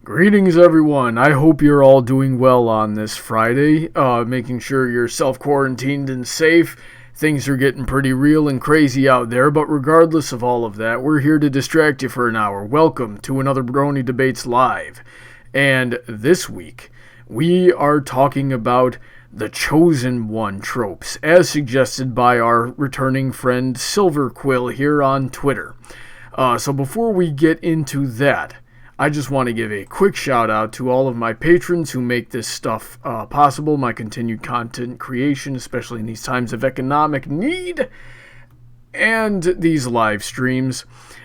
Greetings, everyone. I hope you're all doing well on this Friday, making sure you're self-quarantined and safe. Things are getting pretty real and crazy out there, but regardless of all of that, we're here to distract you for an hour. Welcome to another Brony Debates Live. And this week, we are talking about the Chosen One tropes, as suggested by our returning friend Silver Quill here on Twitter. So before we get into that, I just want to give a quick shout out to all of my patrons who make this stuff possible, my continued content creation, especially in these times of economic need, and these live streams,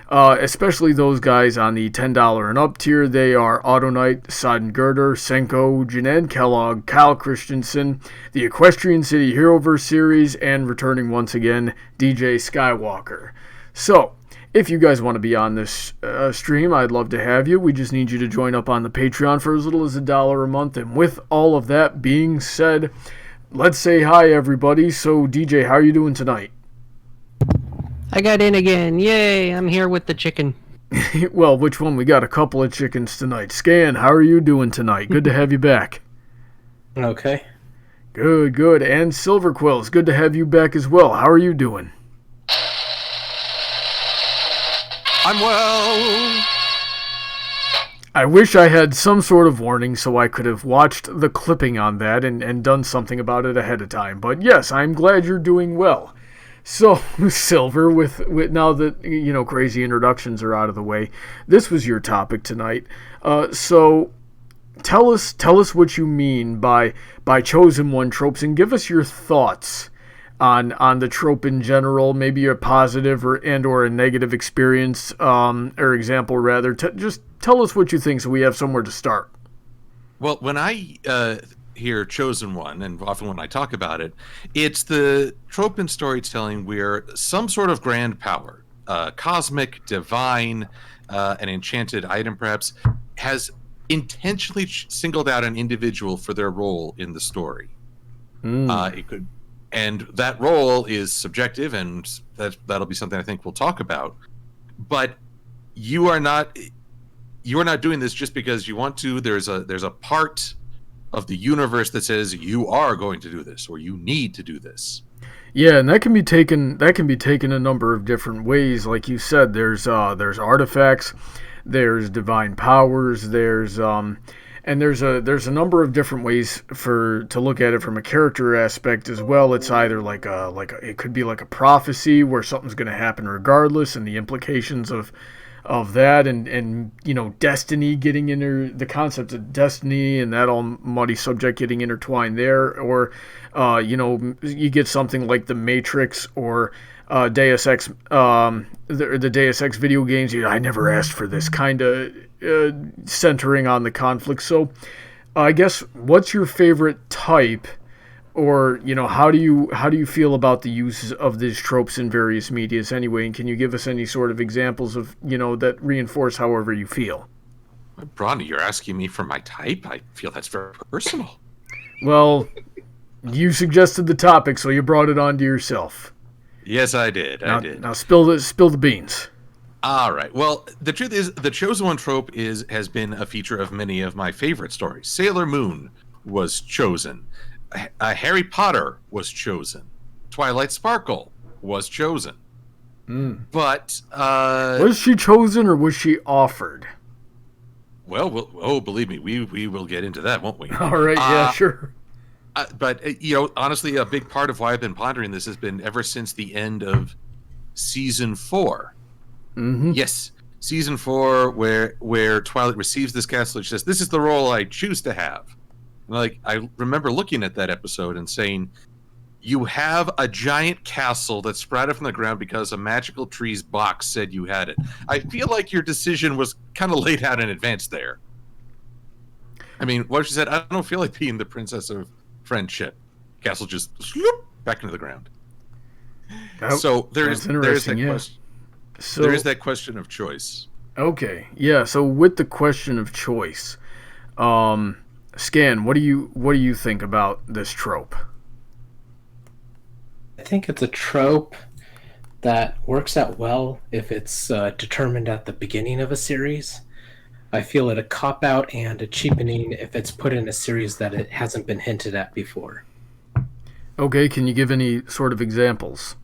especially those guys on the $10 and up tier. They are Autoknight, Sodengirder, Senko, Jennan, Kellogg, Kyle Christensen, the Equestrian City Heroverse series, and returning once again, DJ Skywalker. So, if you guys want to be on this stream, I'd love to have you. We just need you to join up on the Patreon for as little as $1 a month. And with all of that being said, let's say hi, everybody. So, DJ, how are you doing tonight? I got in again. Yay, I'm here with the chicken. Well, which one? We got a couple of chickens tonight. Skan, how are you doing tonight? Good to have you back. Okay. Good. And Silver Quills, good to have you back as well. How are you doing? I'm well. I wish I had some sort of warning so I could have watched the clipping on that and done something about it ahead of time. But yes, I'm glad you're doing well. So, Silver, with now that, crazy introductions are out of the way, this was your topic tonight. So, tell us what you mean by Chosen One tropes, and give us your thoughts on the trope in general, maybe a positive or a negative experience, or example rather. Just tell us what you think so we have somewhere to start. Well, when I hear Chosen One, and often when I talk about it, it's the trope in storytelling where some sort of grand power, cosmic, divine, an enchanted item perhaps, has intentionally singled out an individual for their role in the story. It could... And that role is subjective, and that'll be something I think we'll talk about. But you are not doing this just because you want to. There's a part of the universe that says you are going to do this, or you need to do this. Yeah, and that can be taken a number of different ways. Like you said, there's artifacts, there's divine powers, and there's a number of different ways to look at it from a character aspect as well. It's either it could be like a prophecy where something's going to happen regardless, and the implications of that, and destiny getting in the concept of destiny and that all muddy subject getting intertwined there, or you get something like the Matrix or Deus Ex, the Deus Ex video games. I never asked for this kind of centering on the conflict. So I guess what's your favorite type, or how do you feel about the use of these tropes in various medias anyway, and can you give us any sort of examples of that reinforce however you feel? Brony, you're asking me for my type? I feel that's very personal. Well, you suggested the topic, so you brought it on to yourself. Yes, I did. Now spill the beans. All right. Well, the truth is, the Chosen One trope has been a feature of many of my favorite stories. Sailor Moon was chosen. Harry Potter was chosen. Twilight Sparkle was chosen. But was she chosen or was she offered? Well, believe me, we will get into that, won't we? All right. Yeah, sure. But honestly, a big part of why I've been pondering this has been ever since the end of season 4. Mm-hmm. Yes, season 4, where Twilight receives this castle. She says, "This is the role I choose to have." And I remember looking at that episode and saying, "You have a giant castle that sprouted from the ground because a magical tree's box said you had it." I feel like your decision was kind of laid out in advance there. I mean, what she said, "I don't feel like being the princess of friendship." Castle just sloop back into the ground. So there's that question. So, there is that question of choice. Okay, yeah. So with the question of choice, Skan, what do you think about this trope? I think it's a trope that works out well if it's determined at the beginning of a series. I feel it a cop-out and a cheapening if it's put in a series that it hasn't been hinted at before. Okay, can you give any sort of examples?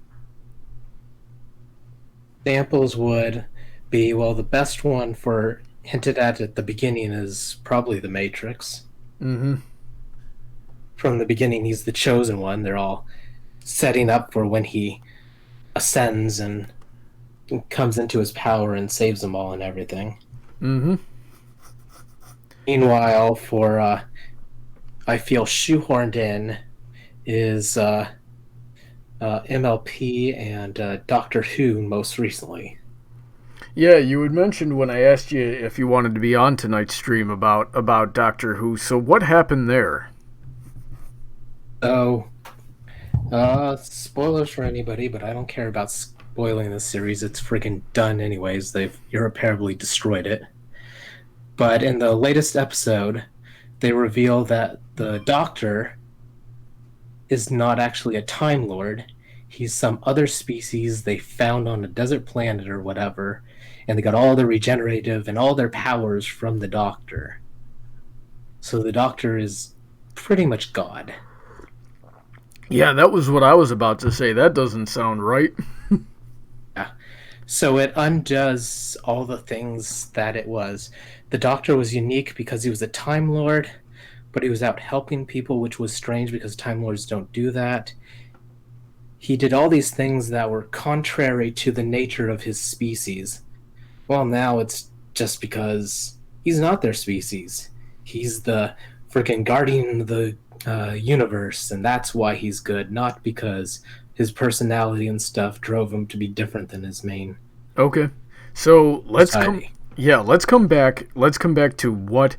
Examples would be, well, the best one for hinted at the beginning is probably the Matrix. Mm-hmm. From the beginning, he's the chosen one. They're all setting up for when he ascends and comes into his power and saves them all and everything. Mm-hmm. Meanwhile, for I feel shoehorned in is MLP and Doctor Who most recently. Yeah, you had mentioned when I asked you if you wanted to be on tonight's stream about Doctor Who. So what happened there? So, spoilers for anybody, but I don't care about spoiling this series. It's freaking done anyways. They've irreparably destroyed it. But in the latest episode, they reveal that the Doctor is not actually a Time Lord. He's some other species they found on a desert planet or whatever, and they got all their regenerative and all their powers from the Doctor. So the Doctor is pretty much God. Yeah, that was what I was about to say. That doesn't sound right. Yeah. So it undoes all the things that it was. The Doctor was unique because he was a Time Lord, but he was out helping people, which was strange because Time Lords don't do that. He did all these things that were contrary to the nature of his species. Well, now it's just because he's not their species. He's the freaking guardian of the universe, and that's why he's good, not because his personality and stuff drove him to be different than his main. Okay, so let's society. let's come back to what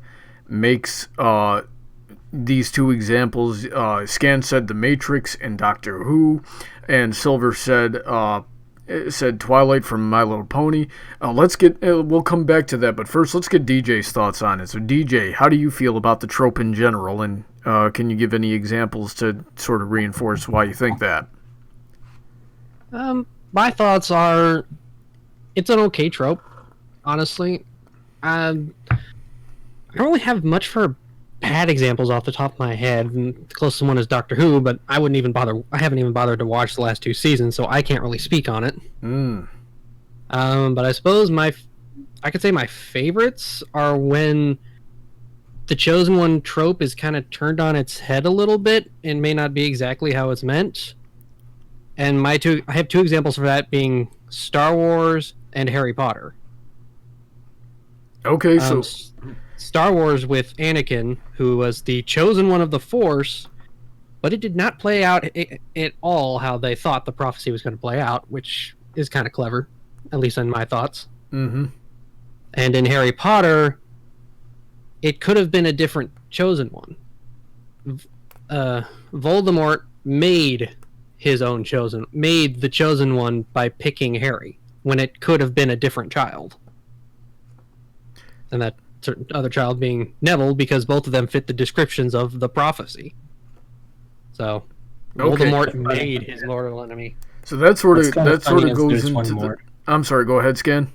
makes these two examples. Skan said The Matrix and Doctor Who, and Silver said Twilight from My Little Pony. We'll come back to that, but first let's get DJ's thoughts on it. So DJ, how do you feel about the trope in general, and can you give any examples to sort of reinforce why you think that? My thoughts are, it's an okay trope, honestly. I don't really have much for bad examples off the top of my head. And the closest one is Doctor Who, but I haven't even bothered to watch the last 2 seasons, so I can't really speak on it. But I suppose I could say my favorites are when the Chosen One trope is kind of turned on its head a little bit and may not be exactly how it's meant. And I have 2 examples for that being Star Wars and Harry Potter. Okay, so Star Wars with Anakin, who was the chosen one of the Force, but it did not play out at all how they thought the prophecy was going to play out, which is kind of clever, at least in my thoughts. Mm-hmm. And in Harry Potter, it could have been a different chosen one. Voldemort made the chosen one by picking Harry, when it could have been a different child. And that certain other child being Neville, because both of them fit the descriptions of the prophecy. So Voldemort made his mortal enemy. So that sort of goes into more. I'm sorry, go ahead, Skan.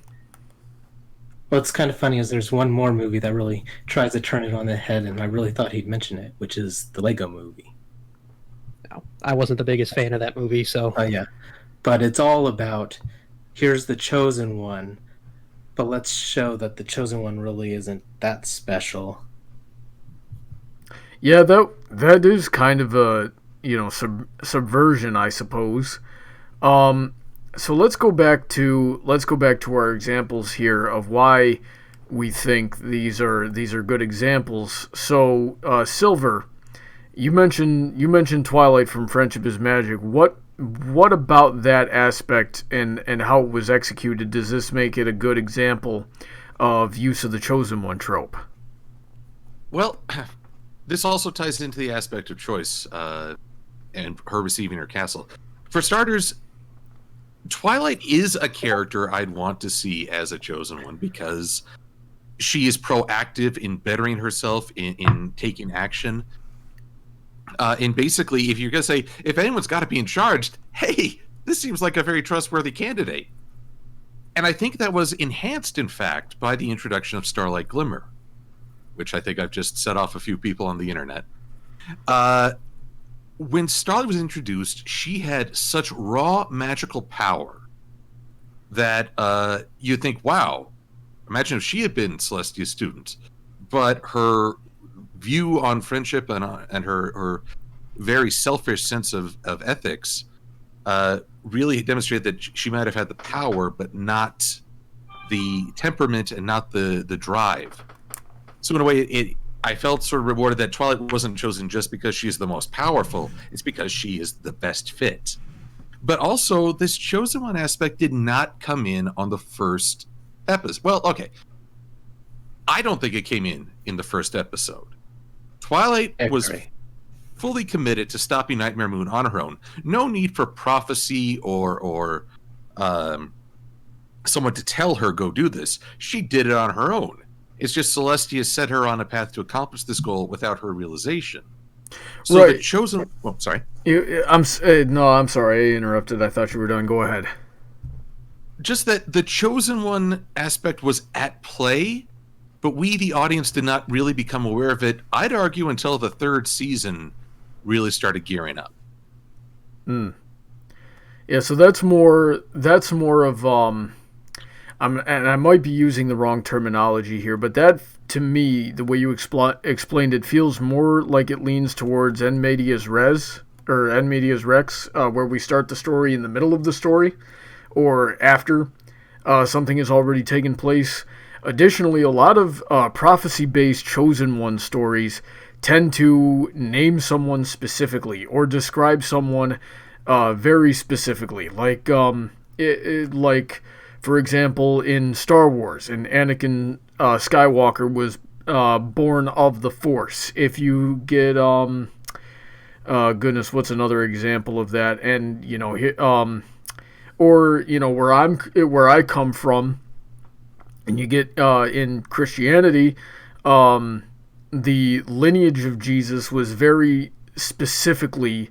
What's kind of funny is there's one more movie that really tries to turn it on the head, and I really thought he'd mention it, which is the Lego Movie. No, I wasn't the biggest fan of that movie, so... Yeah. But it's all about, here's the chosen one, but let's show that the chosen one really isn't that special. Yeah, that is kind of a, subversion, I suppose. So let's go back to our examples here of why we think these are good examples. So Silver, you mentioned Twilight from Friendship is Magic. What about that aspect and how it was executed does this make it a good example of use of the chosen one trope? Well, this also ties into the aspect of choice and her receiving her castle. For starters, Twilight is a character I'd want to see as a chosen one because she is proactive in bettering herself, in taking action. And basically, if you're going to say, if anyone's got to be in charge, hey, this seems like a very trustworthy candidate. And I think that was enhanced, in fact, by the introduction of Starlight Glimmer, which I think I've just set off a few people on the internet. When Starlight was introduced, she had such raw magical power that you'd think, wow, imagine if she had been Celestia's student. But her view on friendship and her very selfish sense of ethics really demonstrated that she might have had the power, but not the temperament and not the drive. So in a way, I felt sort of rewarded that Twilight wasn't chosen just because she's the most powerful. It's because she is the best fit. But also, this chosen one aspect did not come in on the first episode. Well, okay. I don't think it came in the first episode. Twilight was fully committed to stopping Nightmare Moon on her own. No need for prophecy or someone to tell her go do this. She did it on her own. It's just Celestia set her on a path to accomplish this goal without her realization. So the chosen... Oh, sorry. I'm sorry. I interrupted. I thought you were done. Go ahead. Just that the chosen one aspect was at play, but we, the audience, did not really become aware of it, I'd argue, until the third season really started gearing up. Yeah, so that's more of and I might be using the wrong terminology here, but that, to me, the way you explained it, feels more like it leans towards en medias res, or en medias rex, where we start the story in the middle of the story, or after something has already taken place. Additionally, a lot of prophecy-based Chosen One stories tend to name someone specifically, or describe someone very specifically, like for example, in Star Wars, and Anakin Skywalker was born of the Force. If you get, goodness, what's another example of that? And where I come from, and you get in Christianity, the lineage of Jesus was very specifically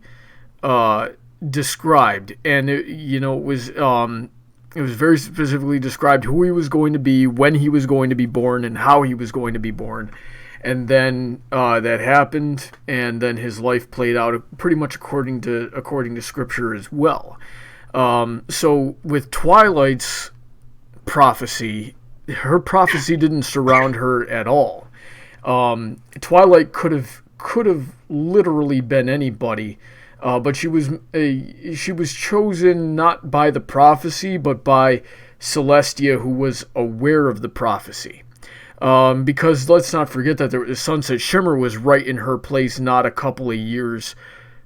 described, and it was very specifically described who he was going to be, when he was going to be born, and how he was going to be born. And then that happened, and then his life played out pretty much according to Scripture as well. So with Twilight's prophecy, her prophecy didn't surround her at all. Twilight could have literally been anybody. But she was chosen not by the prophecy, but by Celestia, who was aware of the prophecy. Because let's not forget that the Sunset Shimmer was right in her place not a couple of years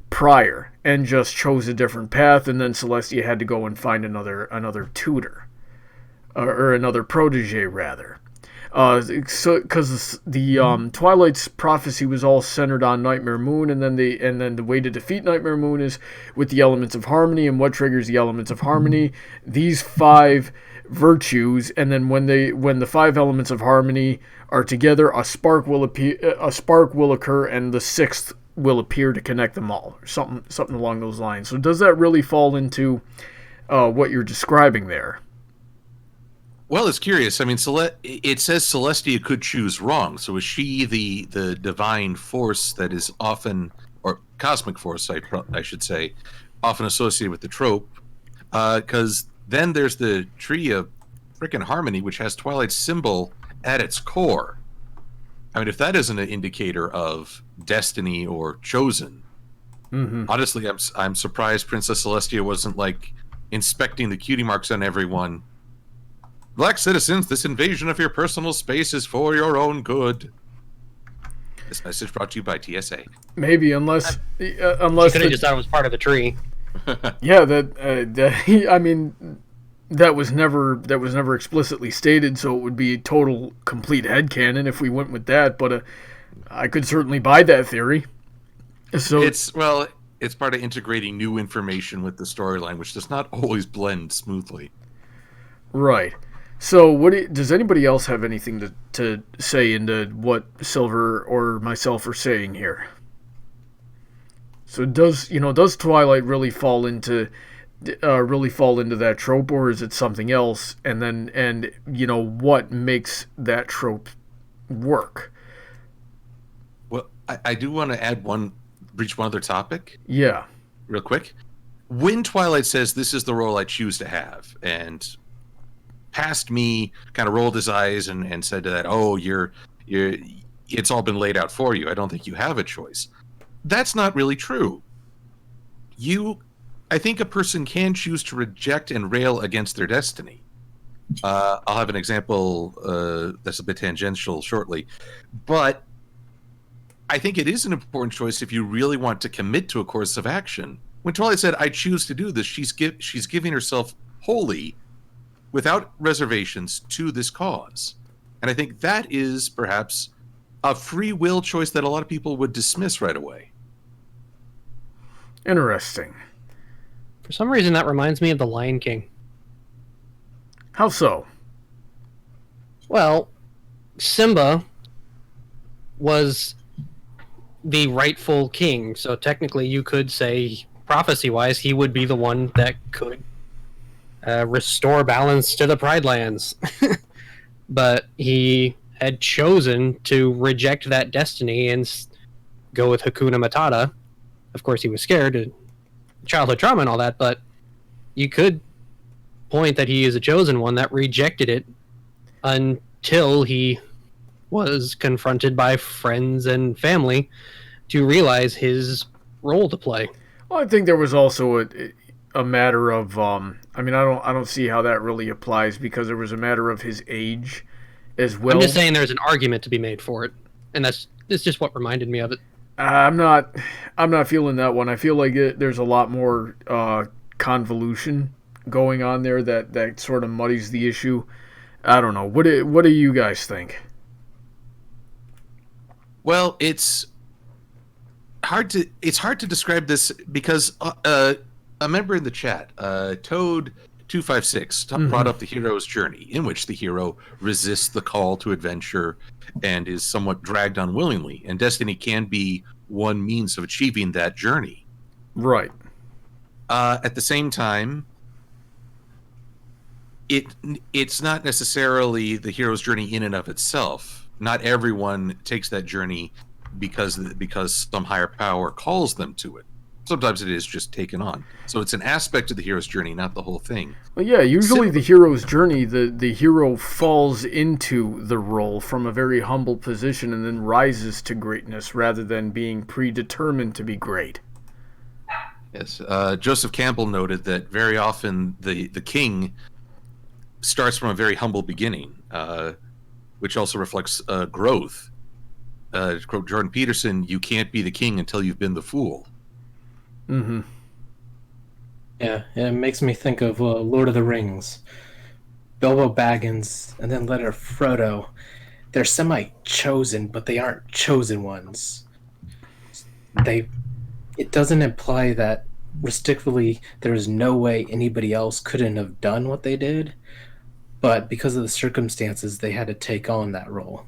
prior, and just chose a different path, and then Celestia had to go and find another tutor, or another protege rather. Because the Twilight's prophecy was all centered on Nightmare Moon, and then the way to defeat Nightmare Moon is with the elements of harmony. And what triggers the elements of harmony? These 5 virtues, and then when the 5 elements of harmony are together, a spark will occur, and the 6th will appear to connect them all, or something along those lines. So does that really fall into what you're describing there? Well, it's curious. I mean, it says Celestia could choose wrong. So is she the divine force that is often, or cosmic force, I should say, often associated with the trope? Because then there's the tree of frickin' harmony, which has Twilight's symbol at its core. I mean, if that isn't an indicator of destiny or chosen, honestly, I'm surprised Princess Celestia wasn't like inspecting the cutie marks on everyone. Black citizens, this invasion of your personal space is for your own good. This message brought to you by TSA. Maybe, unless she could have just thought it was part of the tree. Yeah, I mean, that was never explicitly stated, so it would be a total, complete headcanon if we went with that. But I could certainly buy that theory. So it's part of integrating new information with the storyline, which does not always blend smoothly. Right. So, does anybody else have anything to say into what Silver or myself are saying here? So, does Twilight really fall into really fall into that trope, or is it something else? And what makes that trope work? Well, I do want to breach one other topic. Yeah. Real quick. When Twilight says this is the role I choose to have, and past me kind of rolled his eyes and said to that, "Oh, you're it's all been laid out for you. I don't think you have a choice." That's not really true. I think a person can choose to reject and rail against their destiny. I'll have an example that's a bit tangential shortly, but I think it is an important choice if you really want to commit to a course of action. When Twilight said, "I choose to do this," she's giving herself wholly, without reservations, to this cause. And I think that is perhaps a free will choice that a lot of people would dismiss right away. Interesting. For some reason, that reminds me of The Lion King. How so? Well, Simba was the rightful king, so technically you could say, prophecy-wise, he would be the one that could restore balance to the Pride Lands. But he had chosen to reject that destiny and go with Hakuna Matata. Of course, he was scared, childhood trauma and all that, but you could point that he is a chosen one that rejected it until he was confronted by friends and family to realize his role to play. Well, I think there was also a matter of I don't see how that really applies, because there was a matter of his age as well. I'm just saying there's an argument to be made for it, and it's just what reminded me of it. I'm not feeling that one. I feel like there's a lot more convolution going on there that sort of muddies the issue. I don't know. What do you guys think? Well, it's hard to describe this because a member in the chat, Toad256, brought up the hero's journey, in which the hero resists the call to adventure and is somewhat dragged unwillingly, and destiny can be one means of achieving that journey. Right. At the same time, it's not necessarily the hero's journey in and of itself. Not everyone takes that journey because some higher power calls them to it. Sometimes it is just taken on. So it's an aspect of the hero's journey, not the whole thing. Well, yeah, usually the hero's journey, the hero falls into the role from a very humble position and then rises to greatness rather than being predetermined to be great. Yes. Joseph Campbell noted that very often the king starts from a very humble beginning, which also reflects growth. To quote Jordan Peterson, "You can't be the king until you've been the fool." Mm-hmm. Yeah, it makes me think of Lord of the Rings. Bilbo Baggins and then later Frodo. They're semi-chosen, but they aren't chosen ones. It doesn't imply that restrictively there is no way anybody else couldn't have done what they did, but because of the circumstances, they had to take on that role.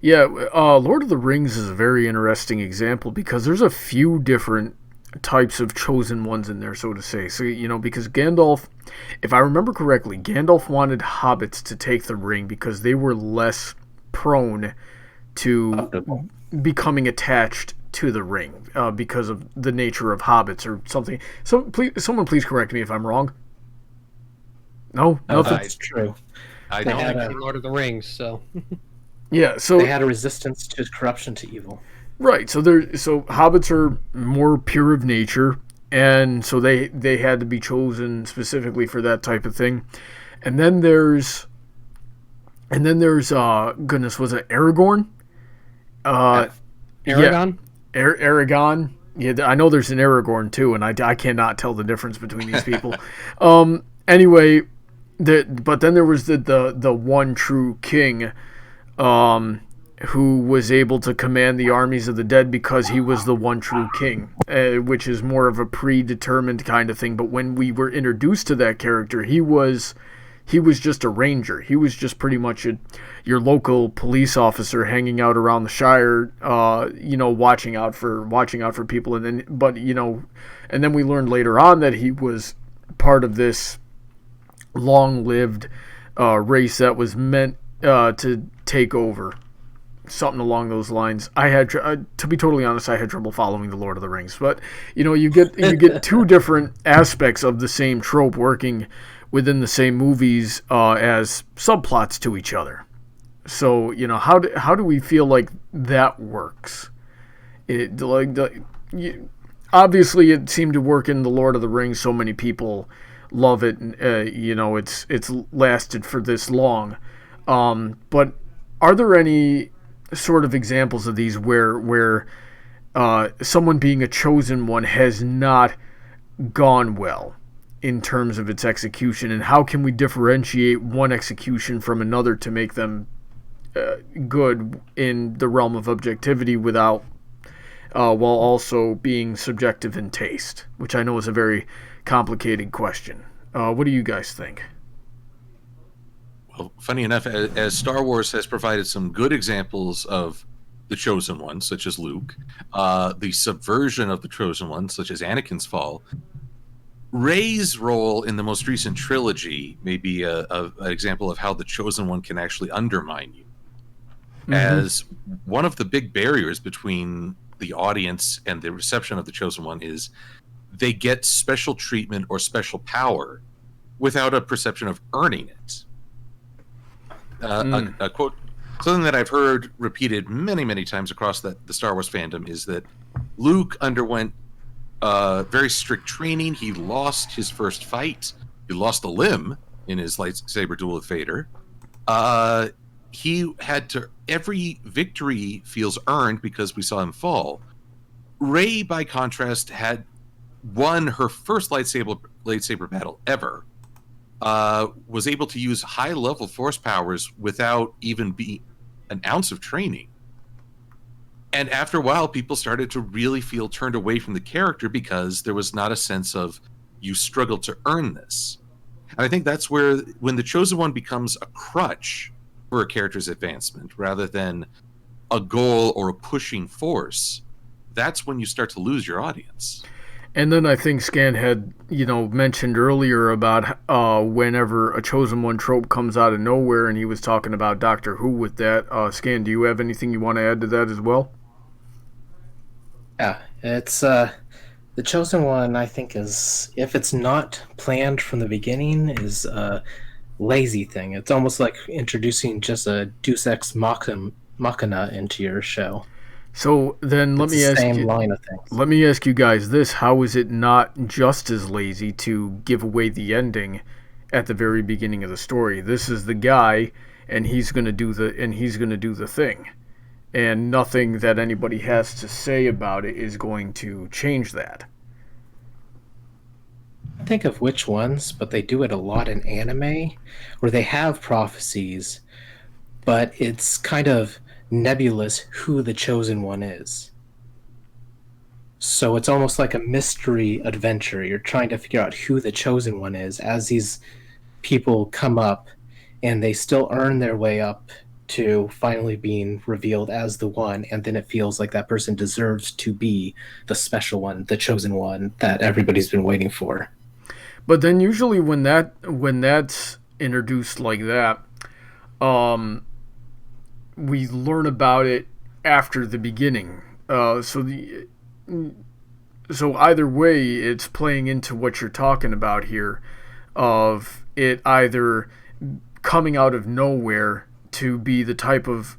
Yeah, Lord of the Rings is a very interesting example because there's a few different types of chosen ones in there, so to say. So, because Gandalf, if I remember correctly, Gandalf wanted hobbits to take the ring because they were less prone to becoming attached to the ring because of the nature of hobbits or something. So, someone please correct me if I'm wrong. No, that's true. I They don't had think Lord of the Rings, so Yeah, so they had a resistance to corruption, to evil. Right, so hobbits are more pure of nature, and so they had to be chosen specifically for that type of thing. And then there's goodness, was it Aragorn? Aragon? Yeah, Aragon. Yeah, I know there's an Aragorn too, and I cannot tell the difference between these people. Anyway, but then there was the one true king, who was able to command the armies of the dead because he was the one true king, which is more of a predetermined kind of thing. But when we were introduced to that character, he was just a ranger. He was just pretty much your local police officer hanging out around the Shire, watching out for people. And then we learned later on that he was part of this long-lived race that was meant to take over. Something along those lines. I had, to be totally honest, I had trouble following the Lord of the Rings. But you get two different aspects of the same trope working within the same movies as subplots to each other. So how do we feel like that works? Obviously, it seemed to work in the Lord of the Rings. So many people love it, and it's lasted for this long. But are there any sort of examples of these where someone being a chosen one has not gone well in terms of its execution, and how can we differentiate one execution from another to make them good in the realm of objectivity without while also being subjective in taste, which I know is a very complicated question. What do you guys think? Well, funny enough, as Star Wars has provided some good examples of the Chosen One, such as Luke, the subversion of the Chosen One, such as Anakin's fall, Rey's role in the most recent trilogy may be an example of how the Chosen One can actually undermine you. Mm-hmm. As one of the big barriers between the audience and the reception of the Chosen One is they get special treatment or special power without a perception of earning it. A quote, something that I've heard repeated many, many times across the Star Wars fandom is that Luke underwent very strict training. He lost his first fight. He lost a limb in his lightsaber duel with Vader. He had to, every victory feels earned because we saw him fall. Rey, by contrast, had won her first lightsaber battle ever. Was able to use high-level force powers without even be an ounce of training. And after a while, people started to really feel turned away from the character because there was not a sense of, you struggled to earn this. And I think that's where, when the Chosen One becomes a crutch for a character's advancement, rather than a goal or a pushing force, that's when you start to lose your audience. And then I think Skan had, mentioned earlier about whenever a Chosen One trope comes out of nowhere, and he was talking about Doctor Who with that. Skan, do you have anything you want to add to that as well? Yeah, it's the Chosen One, I think, is, if it's not planned from the beginning, is a lazy thing. It's almost like introducing just a Deus Ex Machina into your show. So then let me ask you guys this: how is it not just as lazy to give away the ending at the very beginning of the story? This is the guy, and he's going to do the thing, and nothing that anybody has to say about it is going to change that. I think of which ones, but they do it a lot in anime, where they have prophecies, but it's kind of nebulous who the Chosen One is. So it's almost like a mystery adventure. You're trying to figure out who the Chosen One is as these people come up, and they still earn their way up to finally being revealed as the one, and then it feels like that person deserves to be the special one, the Chosen One that everybody's been waiting for. But then usually when that's introduced like that, we learn about it after the beginning. So either way, it's playing into what you're talking about here, of it either coming out of nowhere to be the type of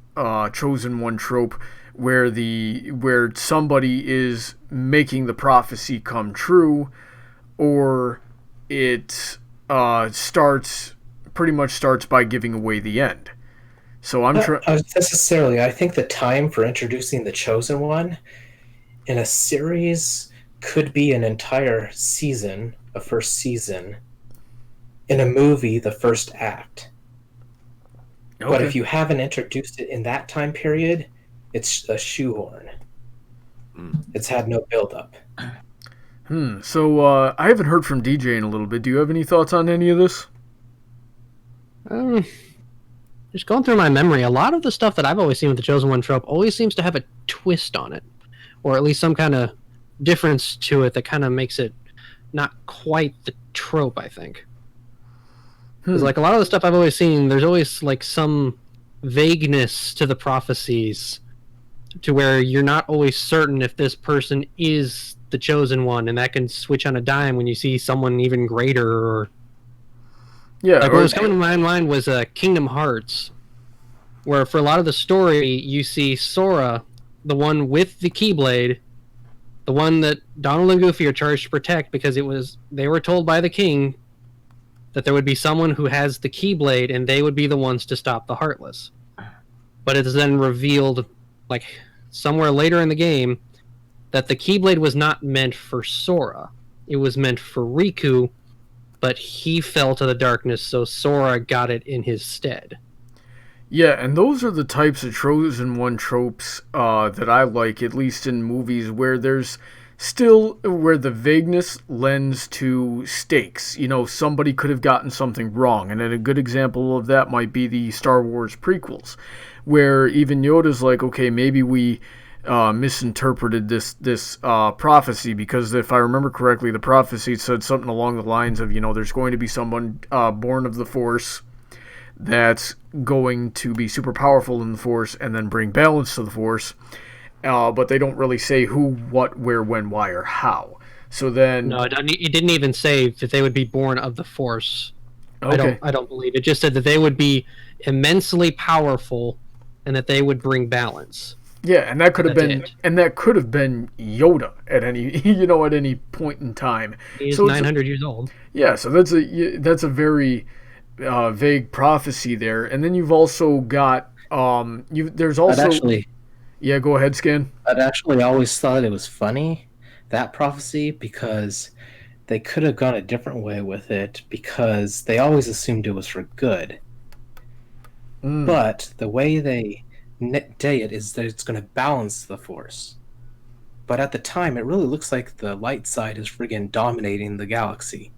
Chosen One trope where somebody is making the prophecy come true, or it pretty much starts by giving away the end. So I'm trying. Necessarily, I think the time for introducing the Chosen One in a series could be an entire season, a first season. In a movie, the first act. Okay. But if you haven't introduced it in that time period, it's a shoehorn. It's had no build-up. So I haven't heard from DJ in a little bit. Do you have any thoughts on any of this? Just going through my memory, a lot of the stuff that I've always seen with the Chosen One trope always seems to have a twist on it, or at least some kind of difference to it that kind of makes it not quite the trope, I think. Because like a lot of the stuff I've always seen, there's always like some vagueness to the prophecies to where you're not always certain if this person is the chosen one, and that can switch on a dime when you see someone even greater. Or Yeah, like what was coming to my mind was Kingdom Hearts, where for a lot of the story you see Sora, the one with the Keyblade, the one that Donald and Goofy are charged to protect because they were told by the king that there would be someone who has the Keyblade and they would be the ones to stop the Heartless. But it is then revealed, like somewhere later in the game, that the Keyblade was not meant for Sora. It was meant for Riku, but he fell to the darkness, so Sora got it in his stead. Yeah, and those are the types of Chosen One tropes that I like, at least in movies, where there's still, where the vagueness lends to stakes. You know, somebody could have gotten something wrong, and a good example of that might be the Star Wars prequels, where even Yoda's like, okay, maybe we misinterpreted this prophecy, because if I remember correctly, the prophecy said something along the lines of, you know, there's going to be someone born of the Force that's going to be super powerful in the Force and then bring balance to the Force, but they don't really say who, what, where, when, why, or how. So then... No, it didn't even say that they would be born of the Force. Okay. I don't believe it. Just said that they would be immensely powerful and that they would bring balance. Yeah, and that could have been it. and that could have been Yoda at any at any point in time. He is so 900 years old. Yeah, so that's a very vague prophecy there. And then you've also got there's also yeah, go ahead, Skan. I'd actually always thought it was funny, that prophecy, because they could have gone a different way with it, because they always assumed it was for good. But the way they day it is that it's going to balance the Force. But at the time, it really looks like the light side is friggin' dominating the galaxy.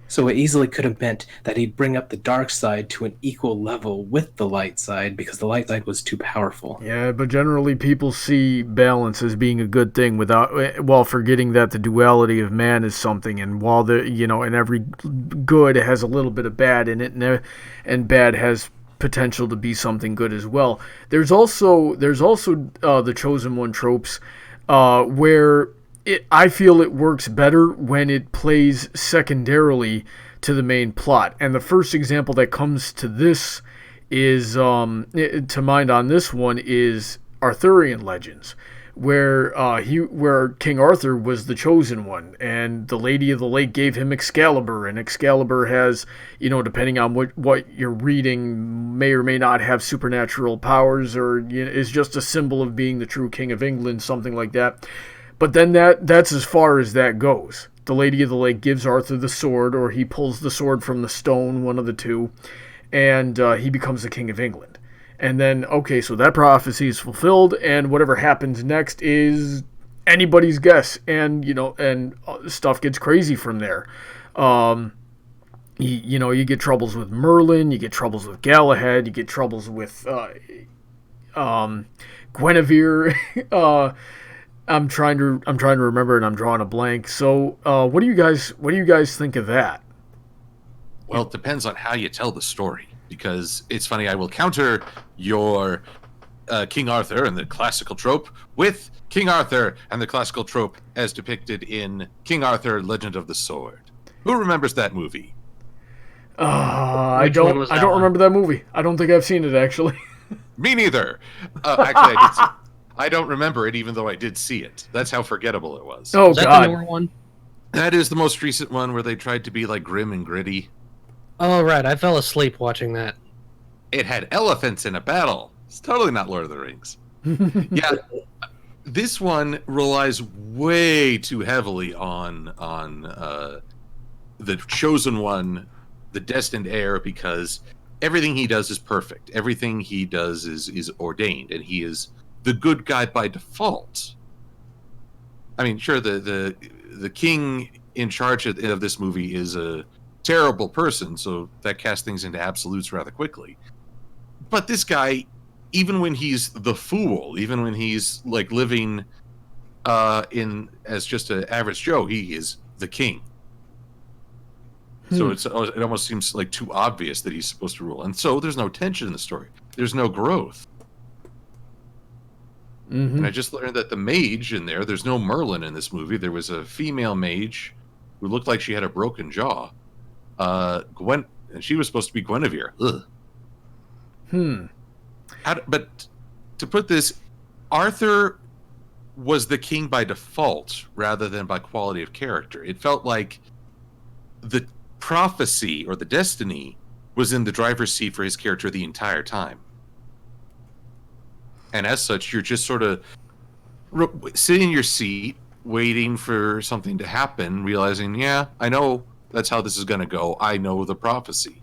So it easily could have meant that he'd bring up the dark side to an equal level with the light side, because the light side was too powerful. Yeah, but generally people see balance as being a good thing, while forgetting that the duality of man is something, and while and every good has a little bit of bad in it, and bad has potential to be something good as well. There's also the Chosen One tropes, where I feel it works better when it plays secondarily to the main plot. And the first example that comes to this is to mind on this one is Arthurian legends, where King Arthur was the chosen one, and the Lady of the Lake gave him Excalibur, and Excalibur has, depending on what you're reading, may or may not have supernatural powers, or is just a symbol of being the true King of England, something like that. But then that's as far as that goes. The Lady of the Lake gives Arthur the sword, or he pulls the sword from the stone, one of the two, and he becomes the King of England. And then, okay, so that prophecy is fulfilled, and whatever happens next is anybody's guess, and stuff gets crazy from there. You get troubles with Merlin, you get troubles with Galahad, you get troubles with Guinevere. I'm trying to remember, and I'm drawing a blank. So, what do you guys think of that? Well, it depends on how you tell the story. Because it's funny, I will counter your King Arthur and the classical trope with King Arthur and the classical trope as depicted in King Arthur: Legend of the Sword. Who remembers that movie? I don't remember that movie. I don't think I've seen it, actually. Me neither. Actually, I did see it. I don't remember it, even though I did see it. That's how forgettable it was. Oh, God. Is that God. the newer one? That is the most recent one where they tried to be like grim and gritty. Oh, right. I fell asleep watching that. It had elephants in a battle. It's totally not Lord of the Rings. Yeah, this one relies way too heavily on the chosen one, the destined heir, because everything he does is perfect. Everything he does is ordained, and he is the good guy by default. I mean, sure, the king in charge of this movie is a terrible person, so that casts things into absolutes rather quickly. But this guy, even when he's the fool, even when he's like living in as just an average Joe, he is the king. So it almost seems like too obvious that he's supposed to rule. And so there's no tension in the story. There's no growth. Mm-hmm. And I just learned that the mage in there's no Merlin in this movie. There was a female mage who looked like she had a broken jaw. Gwen, and she was supposed to be Guinevere. Ugh. But to put this, Arthur was the king by default rather than by quality of character. It felt like the prophecy or the destiny was in the driver's seat for his character the entire time. And as such, you're just sort of sitting in your seat, waiting for something to happen, realizing, yeah, I know that's how this is going to go. I know the prophecy.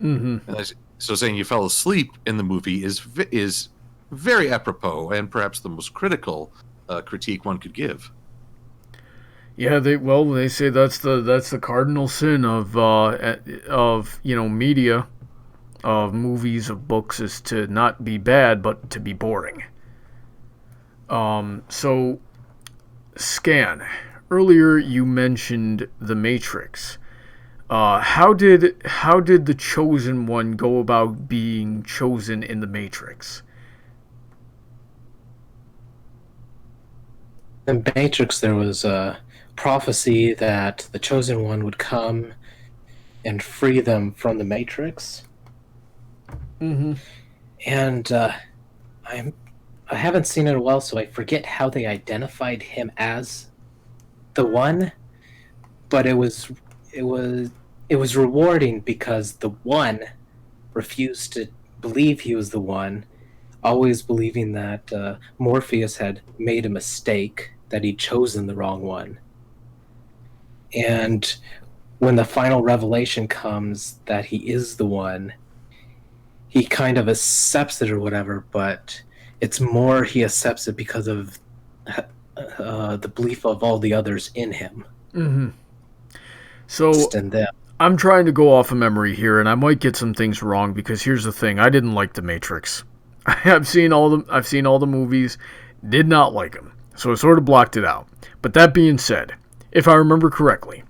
Mm-hmm. And so saying you fell asleep in the movie is very apropos and perhaps the most critical critique one could give. Yeah, they say that's the cardinal sin of media, of movies, of books, is to not be bad but to be boring. So Skan, earlier you mentioned the Matrix. How did the Chosen One go about being chosen in the Matrix? In Matrix, there was a prophecy that the Chosen One would come and free them from the Matrix. Mm-hmm. And I haven't seen it in a while, so I forget how they identified him as the one. But it was rewarding because the one refused to believe he was the one, always believing that Morpheus had made a mistake, that he'd chosen the wrong one. And when the final revelation comes that he is the one, he kind of accepts it or whatever, but it's more he accepts it because of the belief of all the others in him. Mm-hmm. So And them. I'm trying to go off of memory here, and I might get some things wrong because here's the thing: I didn't like The Matrix. I've seen all the movies, did not like them, so I sort of blocked it out. But that being said, if I remember correctly,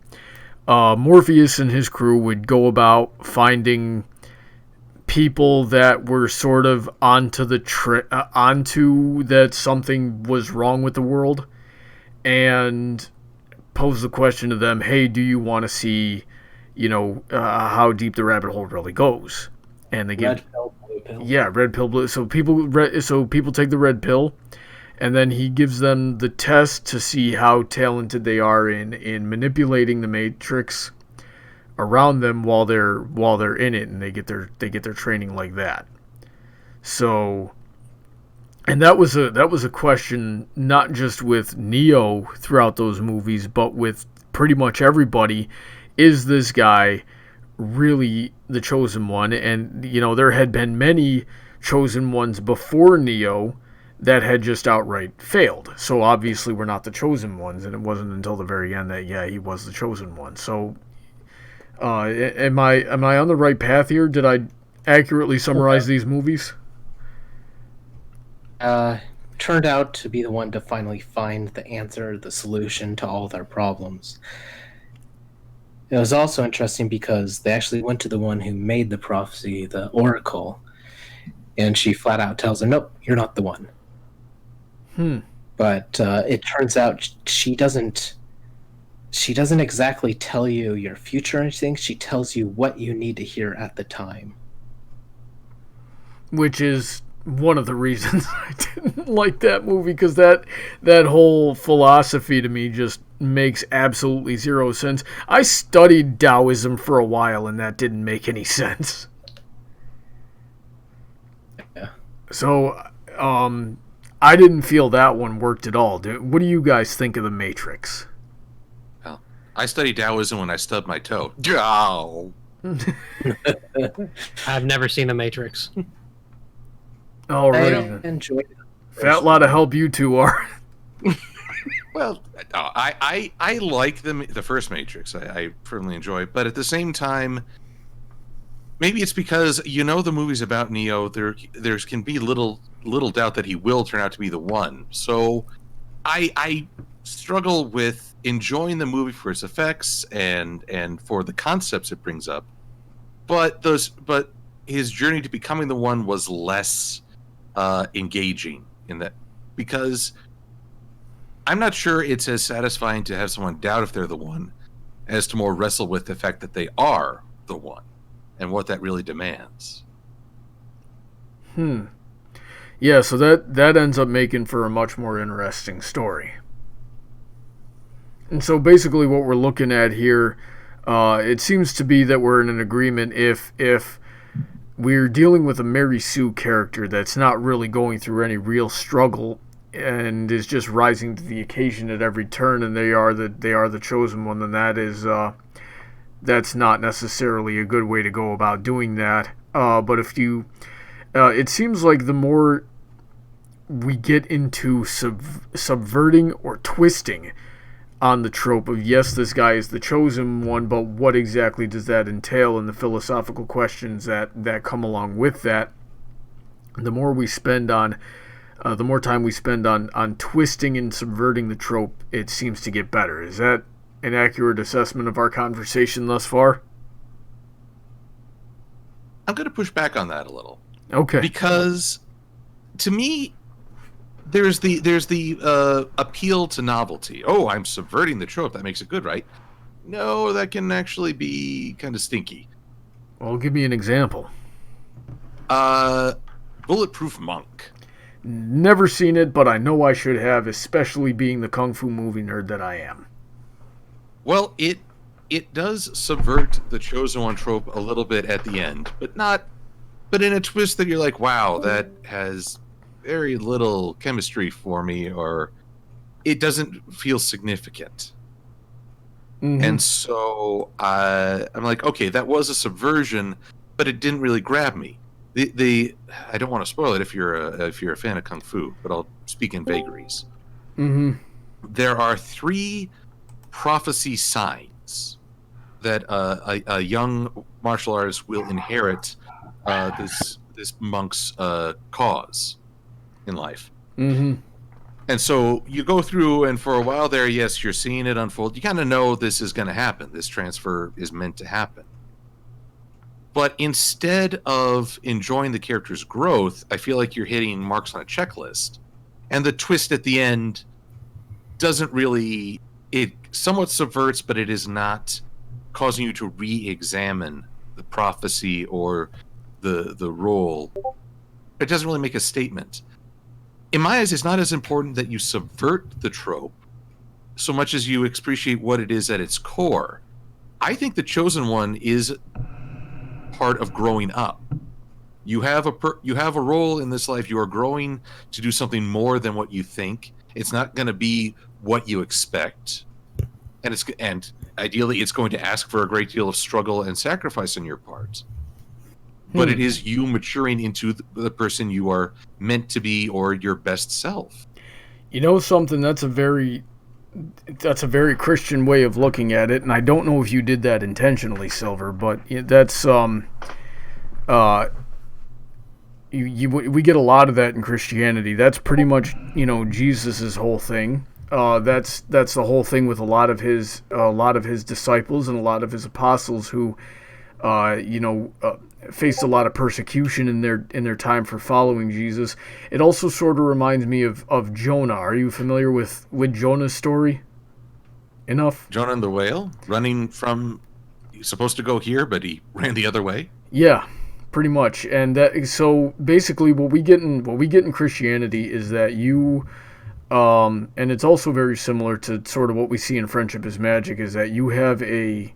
Morpheus and his crew would go about finding people that were sort of onto that something was wrong with the world, and pose the question to them, hey, do you want to see, how deep the rabbit hole really goes? And they get Red pill, blue pill. Yeah, red pill, blue. So people take the red pill, and then he gives them the test to see how talented they are in manipulating the Matrix around them while they're in it, and they get their training like that. So, and that was a question not just with Neo throughout those movies, but with pretty much everybody. Is this guy really the Chosen One? And there had been many Chosen Ones before Neo that had just outright failed. So obviously we're not the Chosen Ones, and it wasn't until the very end that he was the Chosen One. So am I on the right path here? Did I accurately summarize these movies? Turned out to be the one to finally find the answer, the solution to all their problems. It was also interesting because they actually went to the one who made the prophecy, the Oracle, and she flat out tells him, nope, you're not the one. But it turns out she doesn't exactly tell you your future or anything. She tells you what you need to hear at the time. Which is one of the reasons I didn't like that movie, because that whole philosophy to me just makes absolutely zero sense. I studied Taoism for a while, and that didn't make any sense. Yeah. So, I didn't feel that one worked at all. What do you guys think of The Matrix? Well, I studied Taoism when I stubbed my toe. Ow! I've never seen The Matrix. All right. I enjoyed it. Fat lot of help you two are. Well, I like the first Matrix. I firmly enjoy it, but at the same time, maybe it's because the movies about Neo. There can be little doubt that he will turn out to be the one. So, I struggle with enjoying the movie for its effects and for the concepts it brings up, but his journey to becoming the one was less engaging in that, because I'm not sure it's as satisfying to have someone doubt if they're the one as to more wrestle with the fact that they are the one and what that really demands. Yeah, so that ends up making for a much more interesting story. And so basically what we're looking at here, it seems to be that we're in an agreement if we're dealing with a Mary Sue character that's not really going through any real struggle and is just rising to the occasion at every turn, and they are the chosen one, then that's not necessarily a good way to go about doing that. But if you, it seems like the more we get into subverting or twisting on the trope of, yes, this guy is the chosen one, but what exactly does that entail, and the philosophical questions that come along with that, the more we spend on the more time we spend on twisting and subverting the trope, it seems to get better. Is that an accurate assessment of our conversation thus far? I'm going to push back on that a little. Okay. Because to me, there's the appeal to novelty. Oh, I'm subverting the trope. That makes it good, right? No, that can actually be kind of stinky. Well, give me an example. Bulletproof Monk. Never seen it, but I know I should have, especially being the kung fu movie nerd that I am. Well, it does subvert the chosen one trope a little bit at the end, but in a twist that you're like, wow, that has very little chemistry for me, or it doesn't feel significant. Mm-hmm. And so I'm like, okay, that was a subversion, but it didn't really grab me. I don't want to spoil it if you're a fan of kung fu, but I'll speak in vagaries. Mm-hmm. There are 3 prophecy signs that a young martial artist will inherit this monk's cause in life. Mm-hmm. And so you go through, and for a while there, yes, you're seeing it unfold. You kind of know this is going to happen. This transfer is meant to happen. But instead of enjoying the character's growth, I feel like you're hitting marks on a checklist. And the twist at the end doesn't really... It somewhat subverts, but it is not causing you to re-examine the prophecy or the role. It doesn't really make a statement. In my eyes, it's not as important that you subvert the trope so much as you appreciate what it is at its core. I think the chosen one is part of growing up. You have a role in this life. You are growing to do something more than what you think. It's not going to be what you expect, and ideally, it's going to ask for a great deal of struggle and sacrifice on your part. But it is you maturing into the person you are meant to be, or your best self. You know something? That's a very Christian way of looking at it, and I don't know if you did that intentionally, Silver, but that's we get a lot of that in Christianity. That's pretty much, Jesus's whole thing. That's the whole thing with a lot of his disciples and a lot of his apostles who faced a lot of persecution in their time for following Jesus. It also sort of reminds me of Jonah. Are you familiar with Jonah's story? Enough? Jonah and the whale, running from, he's supposed to go here, but he ran the other way. Yeah, pretty much. And so basically, what we get in Christianity is that you, and it's also very similar to sort of what we see in Friendship is Magic, is that you have a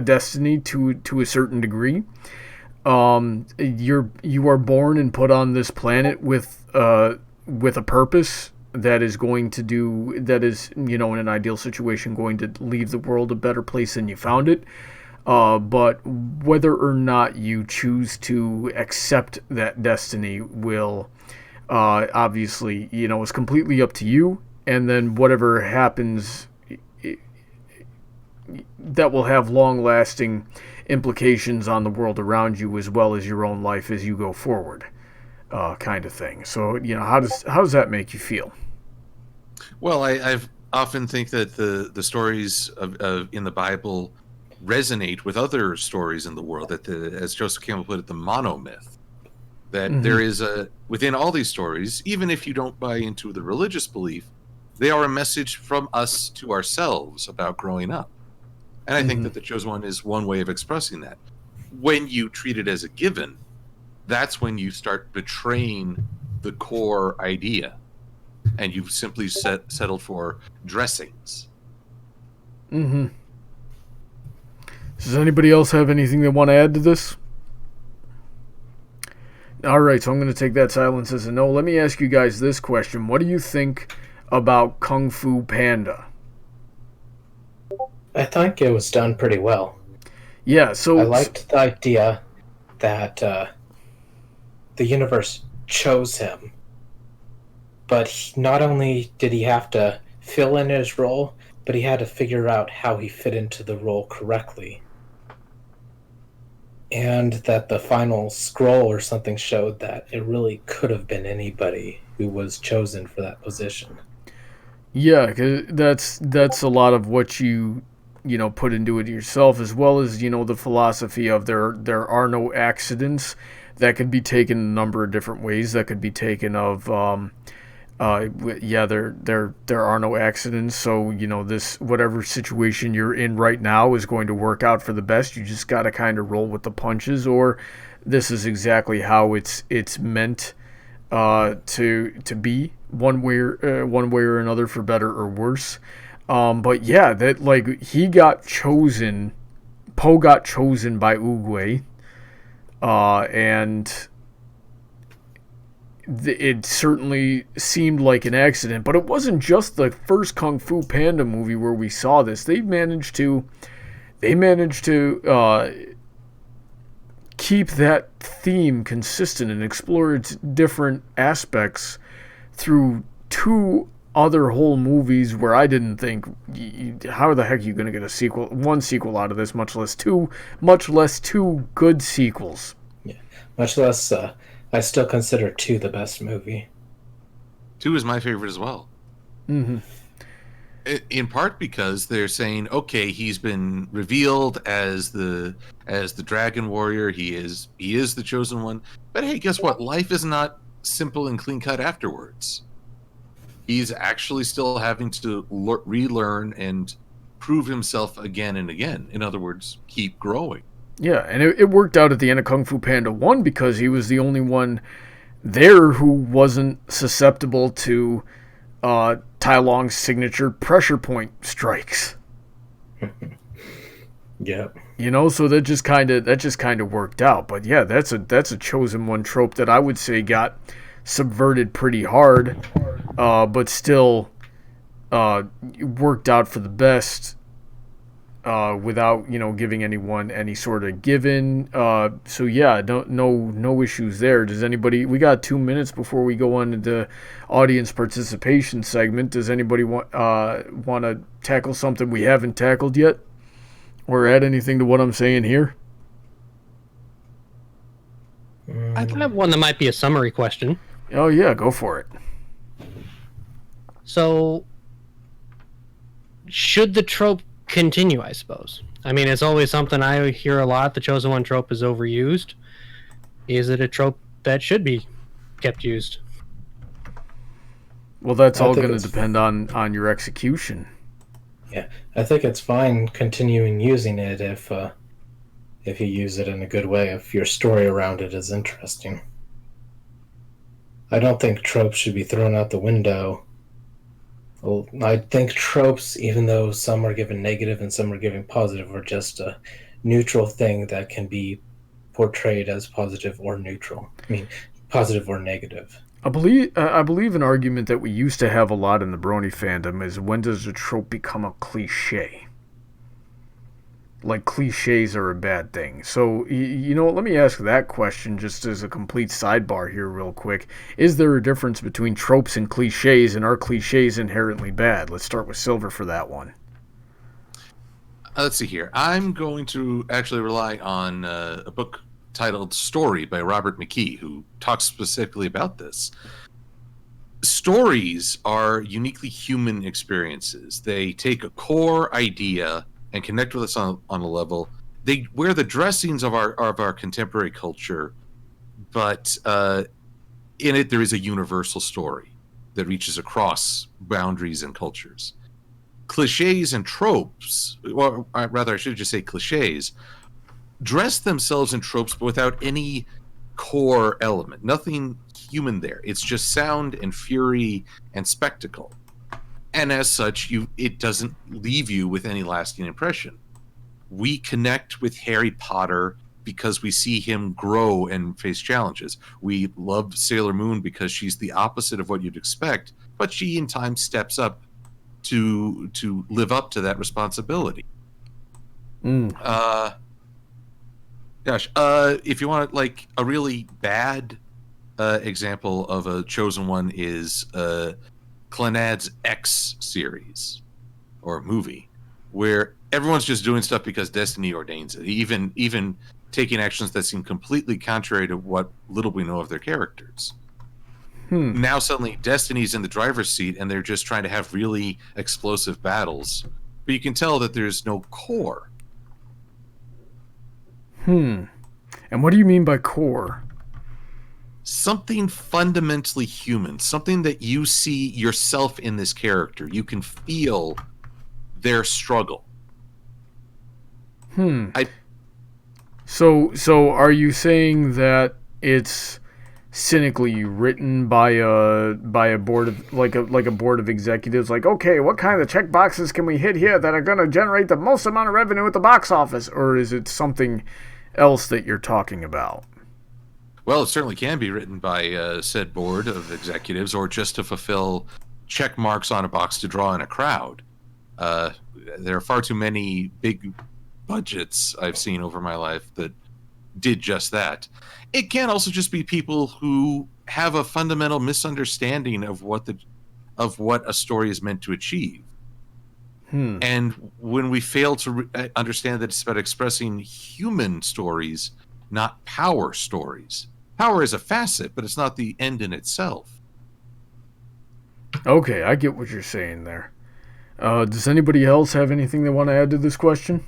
destiny to a certain degree. You are born and put on this planet with a purpose that is in an ideal situation going to leave the world a better place than you found it. But whether or not you choose to accept that destiny will obviously is completely up to you, and then whatever happens, that will have long-lasting implications on the world around you as well as your own life as you go forward, kind of thing. So, how does that make you feel? Well, I've often think that the stories of in the Bible resonate with other stories in the world. That as Joseph Campbell put it, the monomyth. That there is within all these stories, even if you don't buy into the religious belief, they are a message from us to ourselves about growing up. And I think that the Chosen One is one way of expressing that. When you treat it as a given, that's when you start betraying the core idea, and you've simply settled for dressings. Does anybody else have anything they want to add to this? All right, so I'm going to take that silence as a no. Let me ask you guys this question. What do you think about Kung Fu Panda? I think it was done pretty well. Yeah, so... I liked the idea that the universe chose him, but not only did he have to fill in his role, but he had to figure out how he fit into the role correctly. And that the final scroll or something showed that it really could have been anybody who was chosen for that position. Yeah, 'cause that's a lot of what you put into it yourself, as well as the philosophy of there are no accidents. That could be taken a number of different ways. That could be taken of there are no accidents. So this whatever situation you're in right now is going to work out for the best. You just got to kind of roll with the punches, or this is exactly how it's meant to be one way or another, for better or worse. But yeah, that he got chosen, Poe got chosen by Oogway, and it certainly seemed like an accident. But it wasn't just the first Kung Fu Panda movie where we saw this. They managed to keep that theme consistent and explore its different aspects through two other whole movies where I didn't think, how the heck are you going to get one sequel out of this, much less two good sequels. Yeah, much less, I still consider 2 the best movie. 2 is my favorite as well. Mm-hmm. In part because they're saying, okay, he's been revealed as the Dragon Warrior. He is the Chosen One. But hey, guess what? Life is not simple and clean cut afterwards. He's actually still having to relearn and prove himself again and again. In other words, keep growing. Yeah, and it worked out at the end of Kung Fu Panda 1 because he was the only one there who wasn't susceptible to Tai Long's signature pressure point strikes. Yeah. So that just kind of worked out. But yeah, that's a Chosen One trope that I would say got subverted pretty hard, but still worked out for the best without giving anyone any sort of given. So yeah, no issues there. Does anybody? We got 2 minutes before we go on to the audience participation segment. Does anybody want to tackle something we haven't tackled yet, or add anything to what I'm saying here? I have one that might be a summary question. Oh yeah, go for it. So, should the trope continue, I suppose? I mean, it's always something I hear a lot. The Chosen One trope is overused. Is it a trope that should be kept used? Well, that's all going to depend on your execution. Yeah, I think it's fine continuing using it if you use it in a good way, if your story around it is interesting. I don't think tropes should be thrown out the window. Well, I think tropes, even though some are given negative and some are given positive, are just a neutral thing that can be portrayed as positive or neutral. I mean, positive or negative. I believe an argument that we used to have a lot in the Brony fandom is, when does a trope become a cliche? Like, cliches are a bad thing. So, let me ask that question just as a complete sidebar here real quick. Is there a difference between tropes and cliches, and are cliches inherently bad? Let's start with Silver for that one. Let's see here. I'm going to actually rely on a book titled Story by Robert McKee, who talks specifically about this. stories are uniquely human experiences. They take a core idea and connect with us on a level. They wear the dressings of our contemporary culture, but in it there is a universal story that reaches across boundaries and cultures. Cliches and tropes, or rather I should just say cliches, dress themselves in tropes but without any core element, nothing human there. It's just sound and fury and spectacle, and as such it doesn't leave you with any lasting impression. We connect with Harry Potter because we see him grow and face challenges. We love Sailor Moon because she's the opposite of what you'd expect, but she in time steps up to live up to that responsibility. If you want like a really bad example of a chosen one is Clannad's X series or movie, where everyone's just doing stuff because destiny ordains it, even taking actions that seem completely contrary to what little we know of their characters. Now suddenly destiny's in the driver's seat and they're just trying to have really explosive battles, but you can tell that there's no core. And what do you mean by core? Something fundamentally human, something that you see yourself in this character. You can feel their struggle. So are you saying that it's cynically written by a board of like a board of executives, like, okay, what kind of check boxes can we hit here that are going to generate the most amount of revenue at the box office, or is it something else that you're talking about? Well, it certainly can be written by said board of executives, or just to fulfill check marks on a box to draw in a crowd. There are far too many big budgets I've seen over my life that did just that. It can also just be people who have a fundamental misunderstanding of what a story is meant to achieve. And when we fail to understand that it's about expressing human stories, not power stories. Power is a facet, but it's not the end in itself. Okay, I get what you're saying there. Does anybody else have anything they want to add to this question?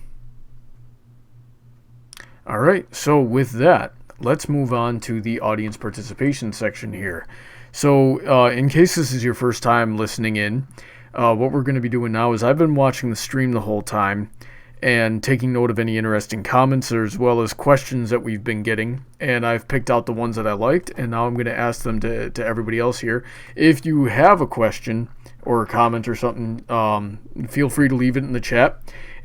All right, so with that, let's move on to the audience participation section here. So, in case this is your first time listening in, what we're going to be doing now is I've been watching the stream the whole time and taking note of any interesting comments as well as questions that we've been getting, and I've picked out the ones that I liked, and now I'm going to ask them to everybody else here. If you have a question or a comment or something, feel free to leave it in the chat,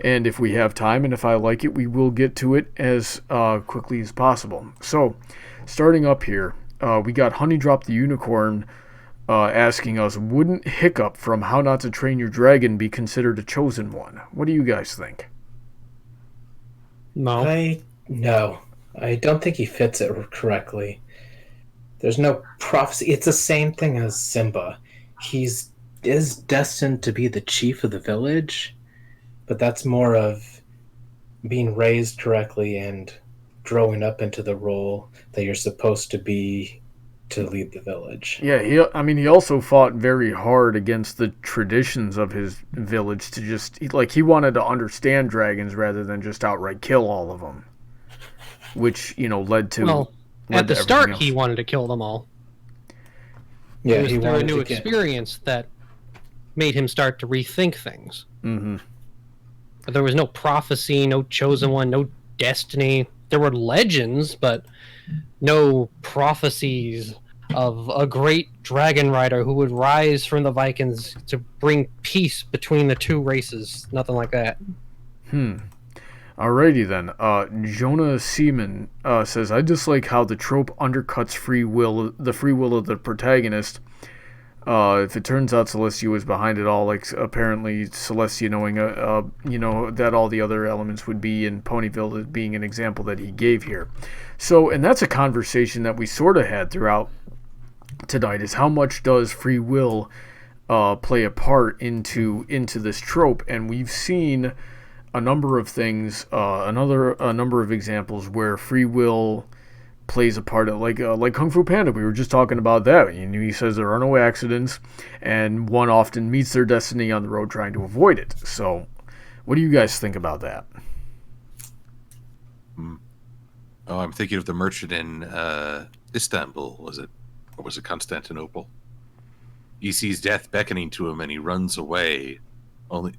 and if we have time and if I like it, we will get to it as quickly as possible. So, starting up here, we got Honey Drop the Unicorn asking us, wouldn't Hiccup from How Not to Train Your Dragon be considered a chosen one? What do you guys think? No. I don't think he fits it correctly. There's no prophecy. It's the same thing as Simba. Is destined to be the chief of the village, but that's more of being raised correctly and growing up into the role that you're supposed to be to lead the village. Yeah, he also fought very hard against the traditions of his village to just, he wanted to understand dragons rather than just outright kill all of them, which, led to... Well, at the start, he wanted to kill them all. Yeah, it was through a new experience that made him start to rethink things. Mm-hmm. But there was no prophecy, no chosen one, no destiny. There were legends, but no prophecies of a great dragon rider who would rise from the Vikings to bring peace between the two races. Nothing like that. Alrighty then. Jonah Seaman says, I dislike how the trope undercuts the free will of the protagonist. If it turns out Celestia was behind it all, like apparently Celestia knowing, that all the other elements would be in Ponyville being an example that he gave here. So, and that's a conversation that we sort of had throughout tonight, is how much does free will play a part into this trope? And we've seen a number of things, a number of examples where free will plays a part of, like Kung Fu Panda. We were just talking about that. You know, he says there are no accidents, and one often meets their destiny on the road trying to avoid it. So, what do you guys think about that? Oh, I'm thinking of the merchant in Istanbul. Was it, or was it Constantinople? He sees death beckoning to him, and he runs away, only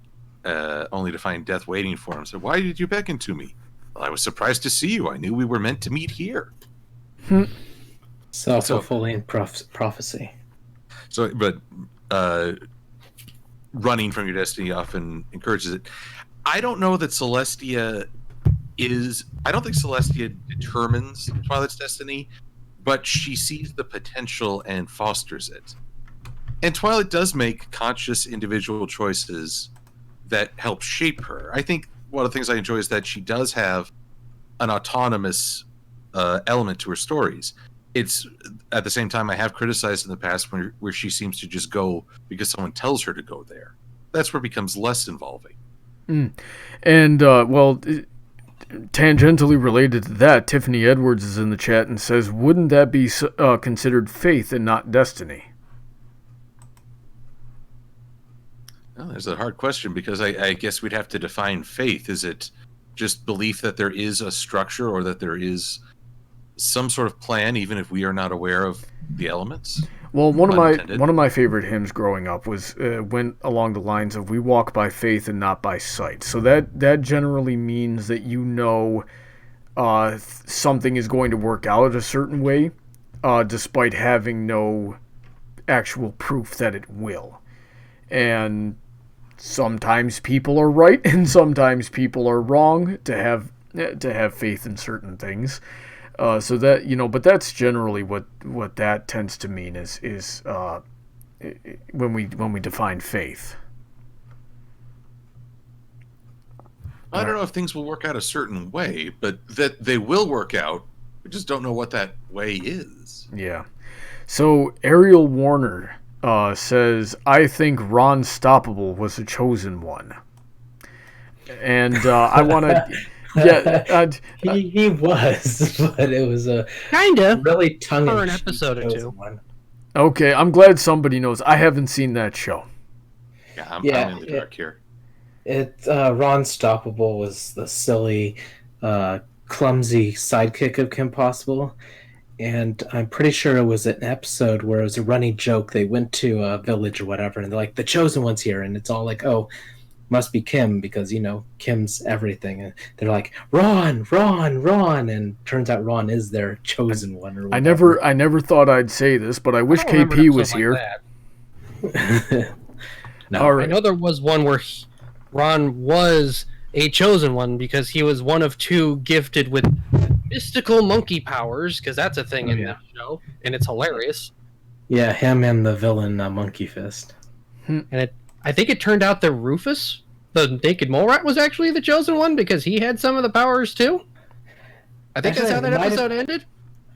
to find death waiting for him. So, why did you beckon to me? Well, I was surprised to see you. I knew we were meant to meet here. Self-fulfilling prophecy. So, but running from your destiny often encourages it. I don't know that Celestia is... I don't think Celestia determines Twilight's destiny, but she sees the potential and fosters it. And Twilight does make conscious individual choices that help shape her. I think one of the things I enjoy is that she does have an autonomous element to her stories. It's at the same time I have criticized in the past where she seems to just go because someone tells her to go there. That's where it becomes less involving. And, well, tangentially related to that, Tiffany Edwards is in the chat and says, wouldn't that be considered faith and not destiny? Well, there's a hard question because I guess we'd have to define faith. Is it just belief that there is a structure or that there is some sort of plan, even if we are not aware of the elements? Well, one of my favorite hymns growing up went along the lines of "We walk by faith and not by sight." So that generally means that you know something is going to work out a certain way, despite having no actual proof that it will. And sometimes people are right, and sometimes people are wrong to have faith in certain things. So that, you know, but that's generally what that tends to mean is when we define faith. I don't know if things will work out a certain way, but that they will work out. We just don't know what that way is. Yeah. So Ariel Warner says, I think Ron Stoppable was the chosen one. And I want to... Yeah, he was, but it was a kinda really tongue-in-cheek for an episode or two. one. Okay, I'm glad somebody knows. I haven't seen that show. Yeah, I'm in the dark here. Ron Stoppable was the silly, clumsy sidekick of Kim Possible, and I'm pretty sure it was an episode where it was a running joke. They went to a village or whatever, and they're like, the chosen one's here, and it's all like, oh, must be Kim because, you know, Kim's everything. And they're like, Ron, and turns out Ron is their chosen one. Or whatever. I never thought I'd say this, but I wish KP was here. No, All right. I know there was one where Ron was a chosen one because he was one of two gifted with mystical monkey powers, because that's a thing in that show, and it's hilarious. Yeah, him and the villain Monkey Fist. And I think it turned out that Rufus, the naked mole rat, was actually the chosen one because he had some of the powers too. I think that's how that episode ended.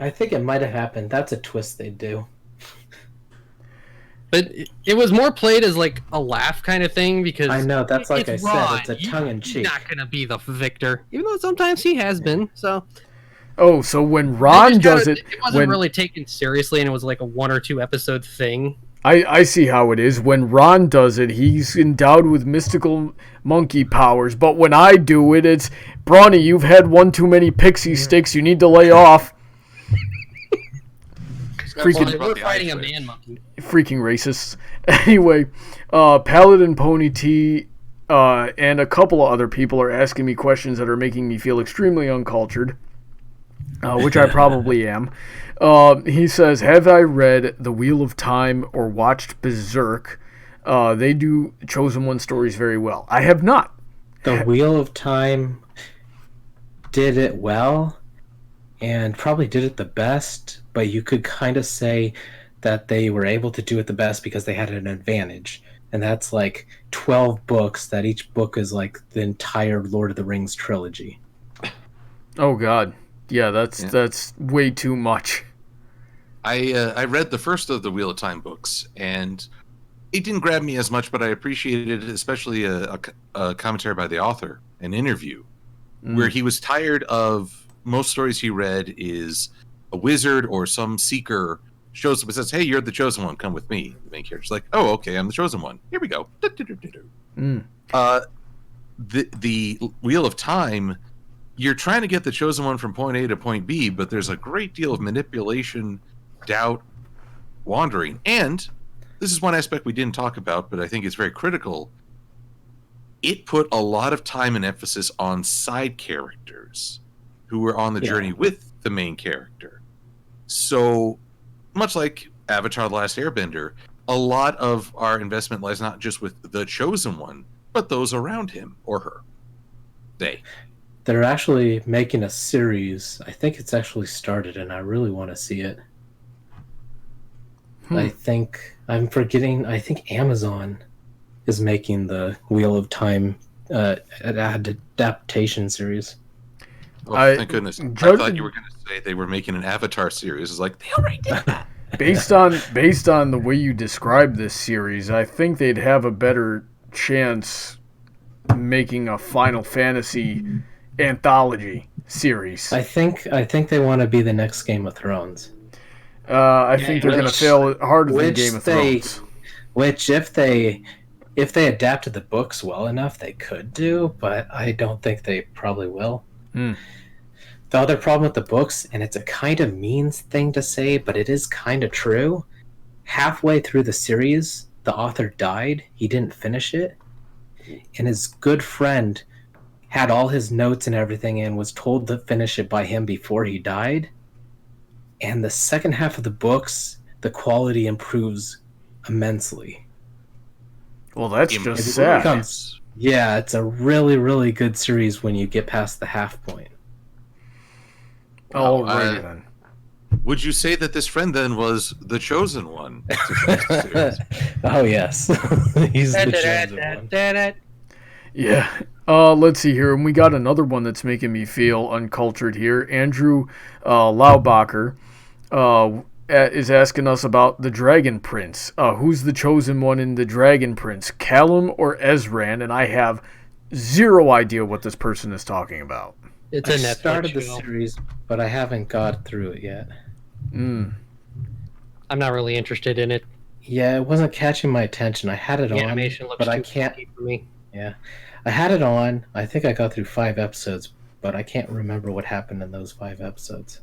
I think it might have happened. That's a twist they do. But it was more played as like a laugh kind of thing because I know, that's like I Ron. said, it's a tongue-in-cheek. He's not going to be the victor, even though sometimes he has been. So. Oh, so when Ron does it... It wasn't really taken seriously, and it was like a 1 or 2 episode thing. I see how it is. When Ron does it, he's endowed with mystical monkey powers. But when I do it, it's, Brony, you've had one too many pixie sticks. You need to lay off. We're fighting a man monkey. Freaking racists. Anyway, Paladin Pony T and a couple of other people are asking me questions that are making me feel extremely uncultured. Which I probably am. He says, have I read The Wheel of Time or watched Berserk? They do Chosen One stories very well. I have not. The Wheel of Time did it well and probably did it the best, but you could kind of say that they were able to do it the best because they had an advantage. And that's like 12 books, that each book is like the entire Lord of the Rings trilogy. Oh, God. Yeah, that's way too much. I read the first of the Wheel of Time books, and it didn't grab me as much, but I appreciated it, especially a commentary by the author, an interview, where he was tired of most stories he read is a wizard or some seeker shows up and says, "Hey, you're the chosen one. Come with me." The main character's like, "Oh, okay, I'm the chosen one. Here we go." The Wheel of Time, you're trying to get the chosen one from point A to point B, but there's a great deal of manipulation, doubt, wandering, and this is one aspect we didn't talk about, but I think it's very critical. It put a lot of time and emphasis on side characters who were on the journey with the main character. So, much like Avatar: The Last Airbender, a lot of our investment lies not just with the chosen one, but those around him or her. They're actually making a series. I think it's actually started, and I really want to see it. I think Amazon is making the Wheel of Time adaptation series. Oh, thank goodness. I thought you were going to say they were making an Avatar series. It's like, they already did that. Based on the way you described this series, I think they'd have a better chance making a Final Fantasy anthology series. I think they want to be the next Game of Thrones. I think they're going to fail harder than Game of Thrones. Which, if they adapted the books well enough, they could do, but I don't think they probably will. The other problem with the books, and it's a kind of mean thing to say, but it is kind of true, halfway through the series, the author died. He didn't finish it. And his good friend had all his notes and everything and was told to finish it by him before he died. And the second half of the books, the quality improves immensely. Well, that's just sad. It's a really, really good series when you get past the half point. Alrighty then. Would you say that this friend then was the chosen one? Oh, yes. He's the chosen one. Yeah. Let's see here. And we got another one that's making me feel uncultured here. Andrew Laubacher is asking us about the Dragon Prince. Who's the chosen one in the Dragon Prince? Callum or Ezran? And I have zero idea what this person is talking about. It's a Netflix started the show. series, but I haven't got through it yet. I'm not really interested in it. Yeah, it wasn't catching my attention. I had it The on, animation looks but I too can't. funky for me. Yeah, I had it on. I think I got through 5 episodes, but I can't remember what happened in those 5 episodes.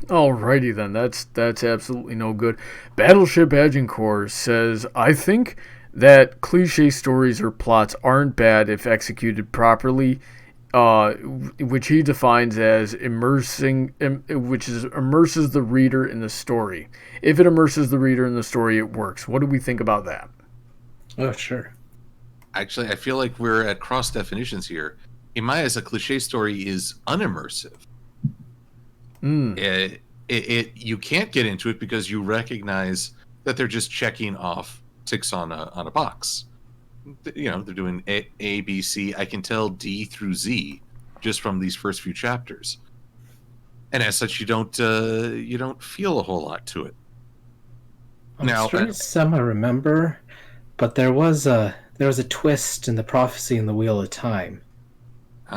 Alrighty then. That's absolutely no good. Battleship Agincourt says, I think that cliche stories or plots aren't bad if executed properly. Which he defines as immerses the reader in the story. If it immerses the reader in the story, it works. What do we think about that? Oh, sure. Actually, I feel like we're at cross definitions here. In my eyes, a cliche story is unimmersive. You can't get into it because you recognize that they're just checking off ticks on a box. You know, they're doing A, B, C. I can tell D through Z just from these first few chapters, and as such, you don't feel a whole lot to it. Now, some I remember, but there was a twist in the prophecy in the Wheel of Time,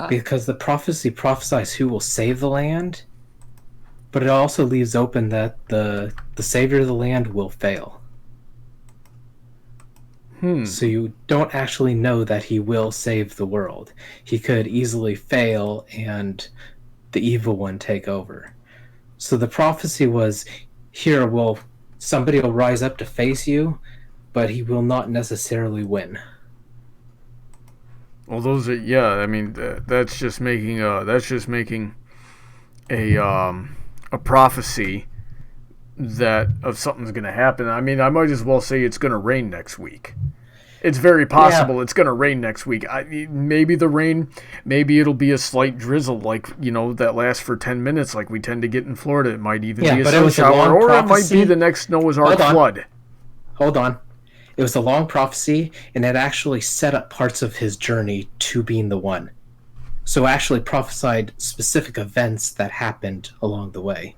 because the prophecy prophesies who will save the land, but it also leaves open that the savior of the land will fail. So you don't actually know that he will save the world. He could easily fail and the evil one take over. So the prophecy was, somebody will rise up to face you, but he will not necessarily win. Well, that's just making a prophecy that of something's going to happen. I mean, I might as well say it's going to rain next week. It's very possible it's going to rain next week. Maybe it'll be a slight drizzle, that lasts for 10 minutes like we tend to get in Florida. It might even be a sun shower, or it might be the next Noah's Ark flood. Hold on. It was a long prophecy, and it actually set up parts of his journey to being the one. So it actually prophesied specific events that happened along the way.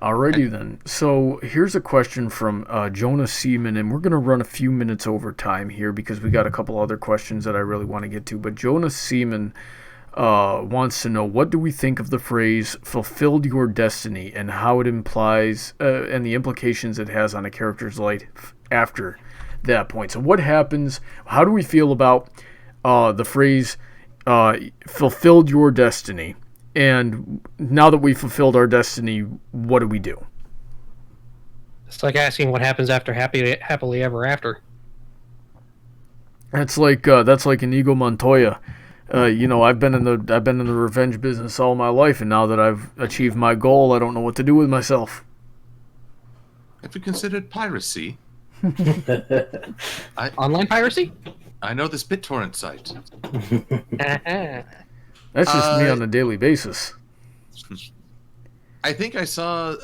Alrighty then. So here's a question from Jonah Seaman, and we're going to run a few minutes over time here because we got a couple other questions that I really want to get to. But Jonah Seaman wants to know, what do we think of the phrase "fulfilled your destiny" and how it implies and the implications it has on a character's life after that point. So what happens? How do we feel about the phrase "fulfilled your destiny"? And now that we've fulfilled our destiny, what do we do? It's like asking what happens after happily ever after. That's like Inigo Montoya. I've been in the revenge business all my life, and now that I've achieved my goal, I don't know what to do with myself. Have you considered piracy? Online piracy? I know this BitTorrent site. That's just me on a daily basis. I think I saw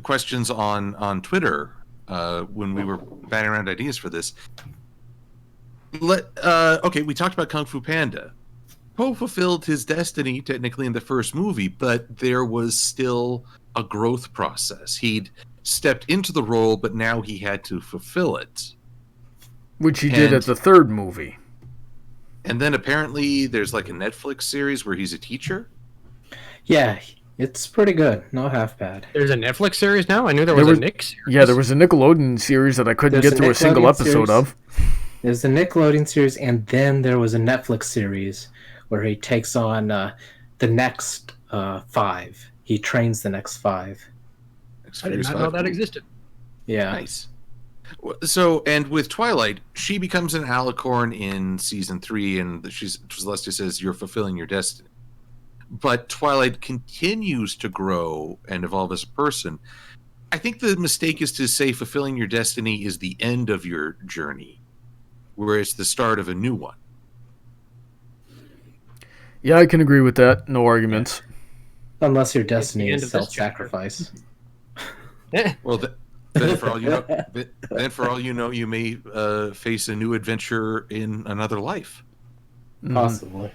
questions on Twitter when we were batting around ideas for this. Okay, we talked about Kung Fu Panda. Poe fulfilled his destiny technically in the first movie, but there was still a growth process. He'd stepped into the role, but now he had to fulfill it. Which he did at the third movie. And then apparently there's like a Netflix series where he's a teacher. Yeah, it's pretty good. Not half bad. There's a Netflix series now? I knew there was a Nick series. Yeah, there was a Nickelodeon series that I couldn't get through a single episode of. There's the Nickelodeon series, and then there was a Netflix series where he takes on the next 5. He trains the next 5. I did not know that existed. Yeah. Nice. So, and with Twilight, she becomes an alicorn in season 3, and Celestia says, "You're fulfilling your destiny." But Twilight continues to grow and evolve as a person. I think the mistake is to say fulfilling your destiny is the end of your journey, where it's the start of a new one. Yeah, I can agree with that. No arguments. Unless your destiny is self-sacrifice. Well, then for all you know, you may face a new adventure in another life. Possibly.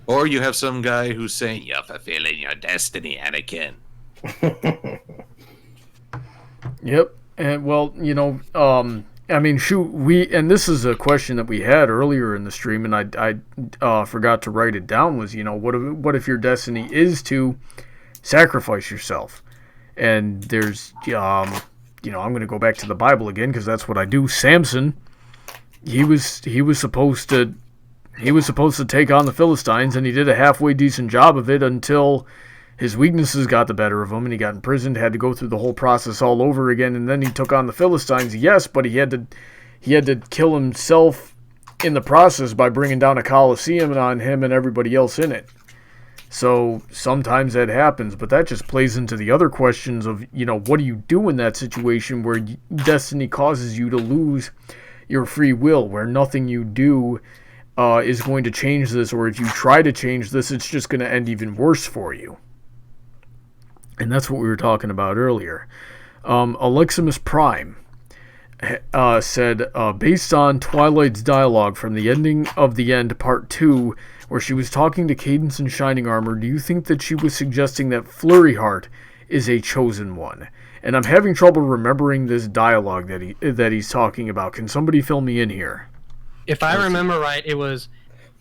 Or you have some guy who's saying, "You're fulfilling your destiny, Anakin." Yep. And well, I mean, and this is a question that we had earlier in the stream, and I forgot to write it down, was, what if your destiny is to sacrifice yourself? And there's, I'm going to go back to the Bible again, because that's what I do. Samson, he was supposed to take on the Philistines, and he did a halfway decent job of it until his weaknesses got the better of him, and he got imprisoned, had to go through the whole process all over again, and then he took on the Philistines, yes, but he had to kill himself in the process by bringing down a Colosseum on him and everybody else in it. So sometimes that happens, but that just plays into the other questions of, what do you do in that situation where destiny causes you to lose your free will, where nothing you do is going to change this, or if you try to change this, it's just going to end even worse for you. And that's what we were talking about earlier. Aleximus Prime said, based on Twilight's dialogue from the ending of The End Part 2, where she was talking to Cadence in Shining Armor, do you think that she was suggesting that Flurry Heart is a chosen one? And I'm having trouble remembering this dialogue that he's talking about. Can somebody fill me in here? If I remember right, it was,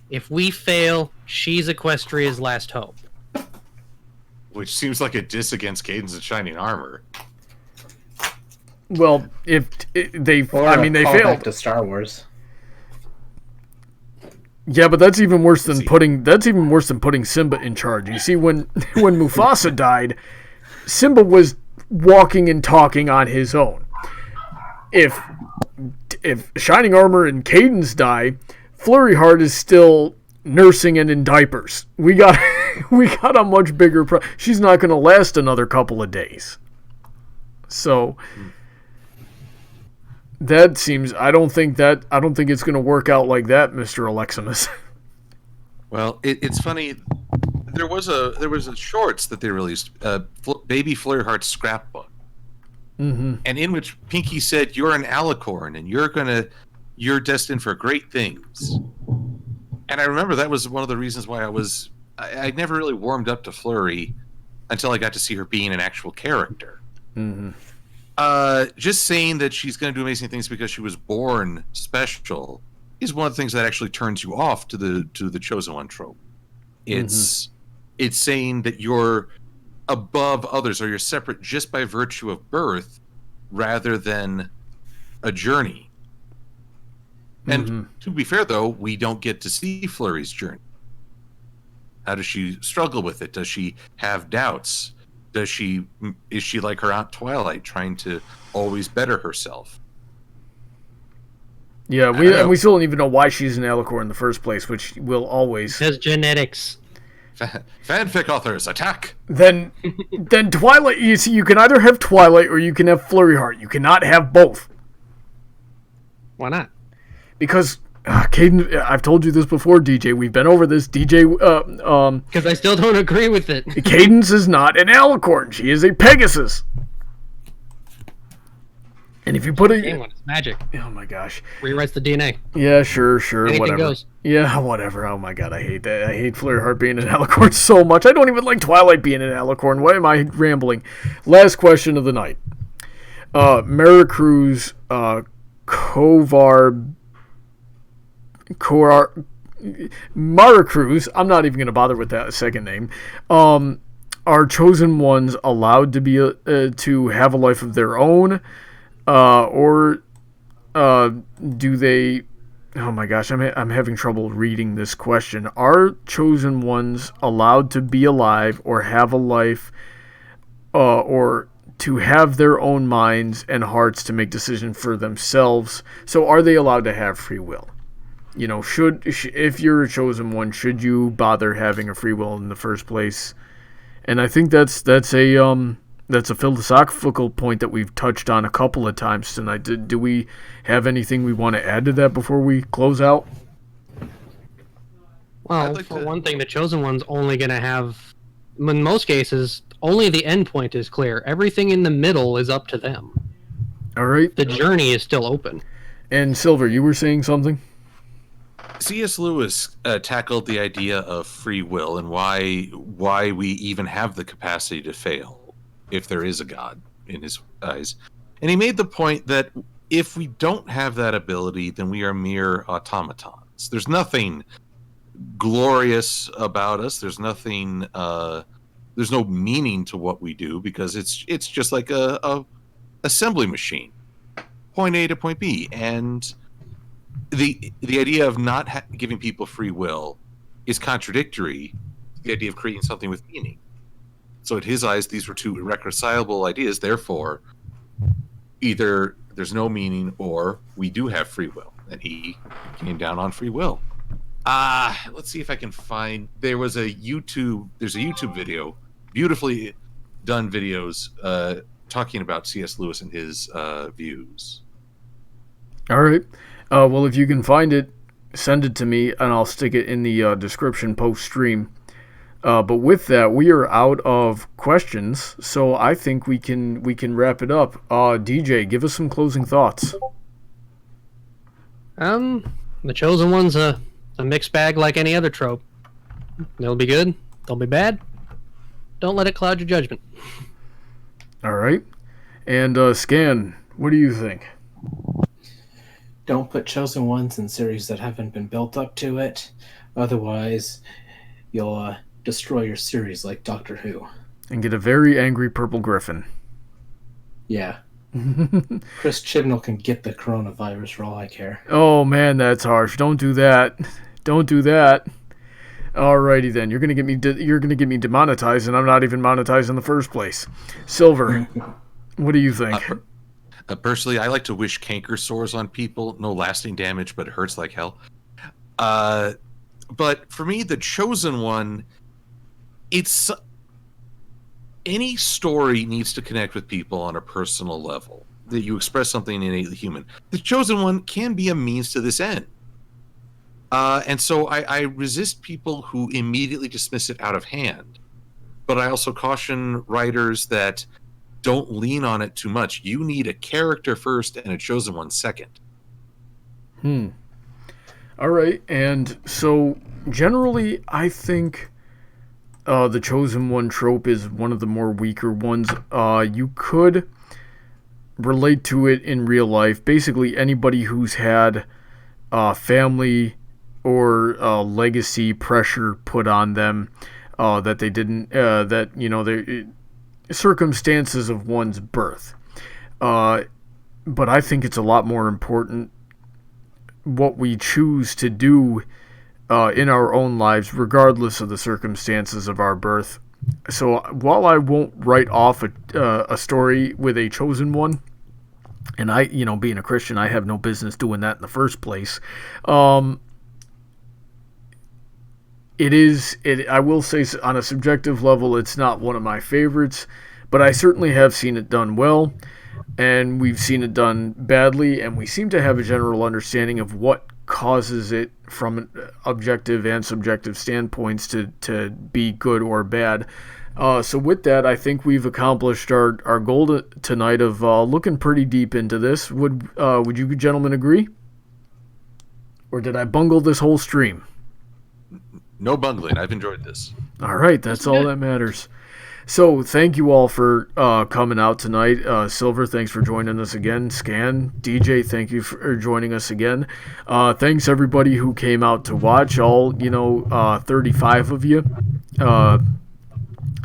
if we fail, she's Equestria's last hope. Which seems like a diss against Cadence in Shining Armor. Well, if they failed back to Star Wars. Yeah, but that's even worse than putting Simba in charge. You see, when Mufasa died, Simba was walking and talking on his own. If Shining Armor and Cadence die, Flurry Heart is still nursing and in diapers. We got a much bigger she's not going to last another couple of days. So that seems, I don't think it's going to work out like that, Mr. Aleximus. Well, it's funny. There was a shorts that they released, Baby Flurry Heart's scrapbook. Mm-hmm. And in which Pinky said, "You're an alicorn, and you're destined for great things." And I remember that was one of the reasons why I never really warmed up to Flurry until I got to see her being an actual character. Mm-hmm. Just saying that she's going to do amazing things because she was born special is one of the things that actually turns you off to the chosen one trope. It's saying that you're above others, or you're separate just by virtue of birth, rather than a journey. And to be fair, though, we don't get to see Flurry's journey. How does she struggle with it? Does she have doubts? Is she like her Aunt Twilight, trying to always better herself? Yeah, we still don't even know why she's an Alicorn in the first place, which will always... Has genetics. Fanfic authors, attack! Then Twilight, you see, you can either have Twilight or you can have Flurry Heart. You cannot have both. Why not? Because, Caden, I've told you this before, DJ, we've been over this, DJ, Because I still don't agree with it. Cadence is not an Alicorn, she is a Pegasus. And if you put It's magic. Oh my gosh. Rewrites the DNA. Yeah, sure, Anything whatever. goes. Yeah, whatever. Oh my god, I hate that. I hate Flurry Heart being an Alicorn so much. I don't even like Twilight being an Alicorn. Why am I rambling? Last question of the night. Maricruz, Maricruz, I'm not even going to bother with that second name. Are chosen ones allowed to be to have a life of their own? Or do they... Oh my gosh, I'm having trouble reading this question. Are chosen ones allowed to be alive or have a life, or to have their own minds and hearts to make decisions for themselves? So are they allowed to have free will? You know, if you're a chosen one, should you bother having a free will in the first place? And I think that's a philosophical point that we've touched on a couple of times tonight. Do we have anything we want to add to that before we close out? Well, for one thing, the chosen one's only going to have, in most cases, only the end point is clear. Everything in the middle is up to them. All right. The journey is still open. And Silver, you were saying something? C.S. Lewis tackled the idea of free will and why we even have the capacity to fail, if there is a God in his eyes. And he made the point that if we don't have that ability, then we are mere automatons. There's nothing glorious about us. There's nothing. There's no meaning to what we do, because it's just like a assembly machine, point A to point B. And the idea of not giving people free will is contradictory to the idea of creating something with meaning. So in his eyes, these were two irreconcilable ideas. Therefore, either there's no meaning or we do have free will. And he came down on free will. Let's see if I can find... There's a YouTube video, beautifully done videos, talking about C.S. Lewis and his views. All right. Well, if you can find it, send it to me, and I'll stick it in the description post-stream. But with that, we are out of questions, so I think we can wrap it up. DJ, give us some closing thoughts. The chosen one's a mixed bag like any other trope. They'll be good, they'll be bad. Don't let it cloud your judgment. All right. And Skan, what do you think? Don't put chosen ones in series that haven't been built up to it. Otherwise, you'll destroy your series like Doctor Who. And get a very angry purple griffin. Yeah. Chris Chibnall can get the coronavirus for all I care. Oh man, that's harsh. Don't do that. Don't do that. Alrighty then. You're gonna get me demonetized, and I'm not even monetized in the first place. Silver, what do you think? Personally, I like to wish canker sores on people. No lasting damage, but it hurts like hell. But for me, the chosen one, it's... Any story needs to connect with people on a personal level. That you express something innately human. The chosen one can be a means to this end. And so I resist people who immediately dismiss it out of hand. But I also caution writers that don't lean on it too much. You need a character first and a chosen one second. All right. And so generally, I think the chosen one trope is one of the more weaker ones. You could relate to it in real life. Basically, anybody who's had family or legacy pressure put on them that they didn't, that, the circumstances of one's birth. But I think it's a lot more important what we choose to do in our own lives, regardless of the circumstances of our birth. So while I won't write off a story with a chosen one, and I, being a Christian, I have no business doing that in the first place. I will say on a subjective level, it's not one of my favorites, but I certainly have seen it done well, and we've seen it done badly, and we seem to have a general understanding of what causes it from objective and subjective standpoints to be good or bad. So with that, I think we've accomplished our goal tonight of looking pretty deep into this. Would you gentlemen agree? Or did I bungle this whole stream? No bungling. I've enjoyed this. All right, that's all that matters. So thank you all for coming out tonight. Silver, thanks for joining us again. Skan, DJ, thank you for joining us again. Thanks everybody who came out to watch, all 35 of you.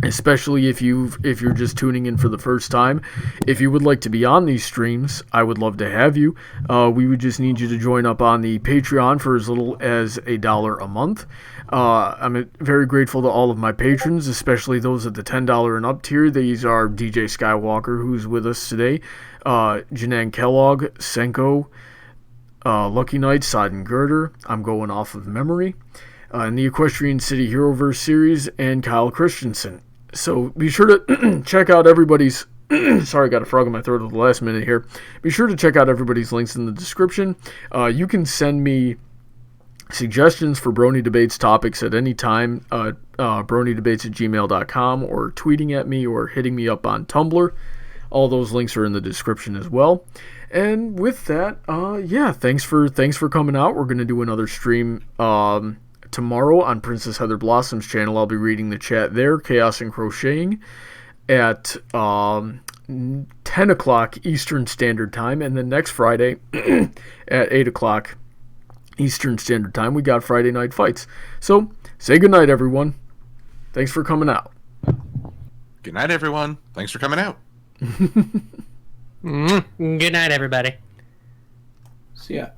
Especially if you're just tuning in for the first time. If you would like to be on these streams, I would love to have you. We would just need you to join up on the Patreon for as little as $1 a month. I'm very grateful to all of my patrons, especially those at the $10 and up tier. These are DJ Skywalker, who's with us today, Jennan, Kellogg, Senko, Lucky Knight, Sodden Girder. I'm going off of memory. In the Equestrian City Heroverse series, and Kyle Christensen. So be sure to check out everybody's... Sorry, I got a frog in my throat at the last minute here. Be sure to check out everybody's links in the description. You can send me suggestions for Brony Debates topics at any time. bronydebates@gmail.com, or tweeting at me, or hitting me up on Tumblr. All those links are in the description as well. And with that, thanks for coming out. We're going to do another stream tomorrow on Princess Heather Blossom's channel. I'll be reading the chat there, Chaos and Crocheting, at 10 o'clock Eastern Standard Time. And then next Friday at 8 o'clock Eastern Standard Time, we got Friday Night Fights. So, say goodnight, everyone. Thanks for coming out. Good night, everyone. Thanks for coming out. Good night, everybody. See ya.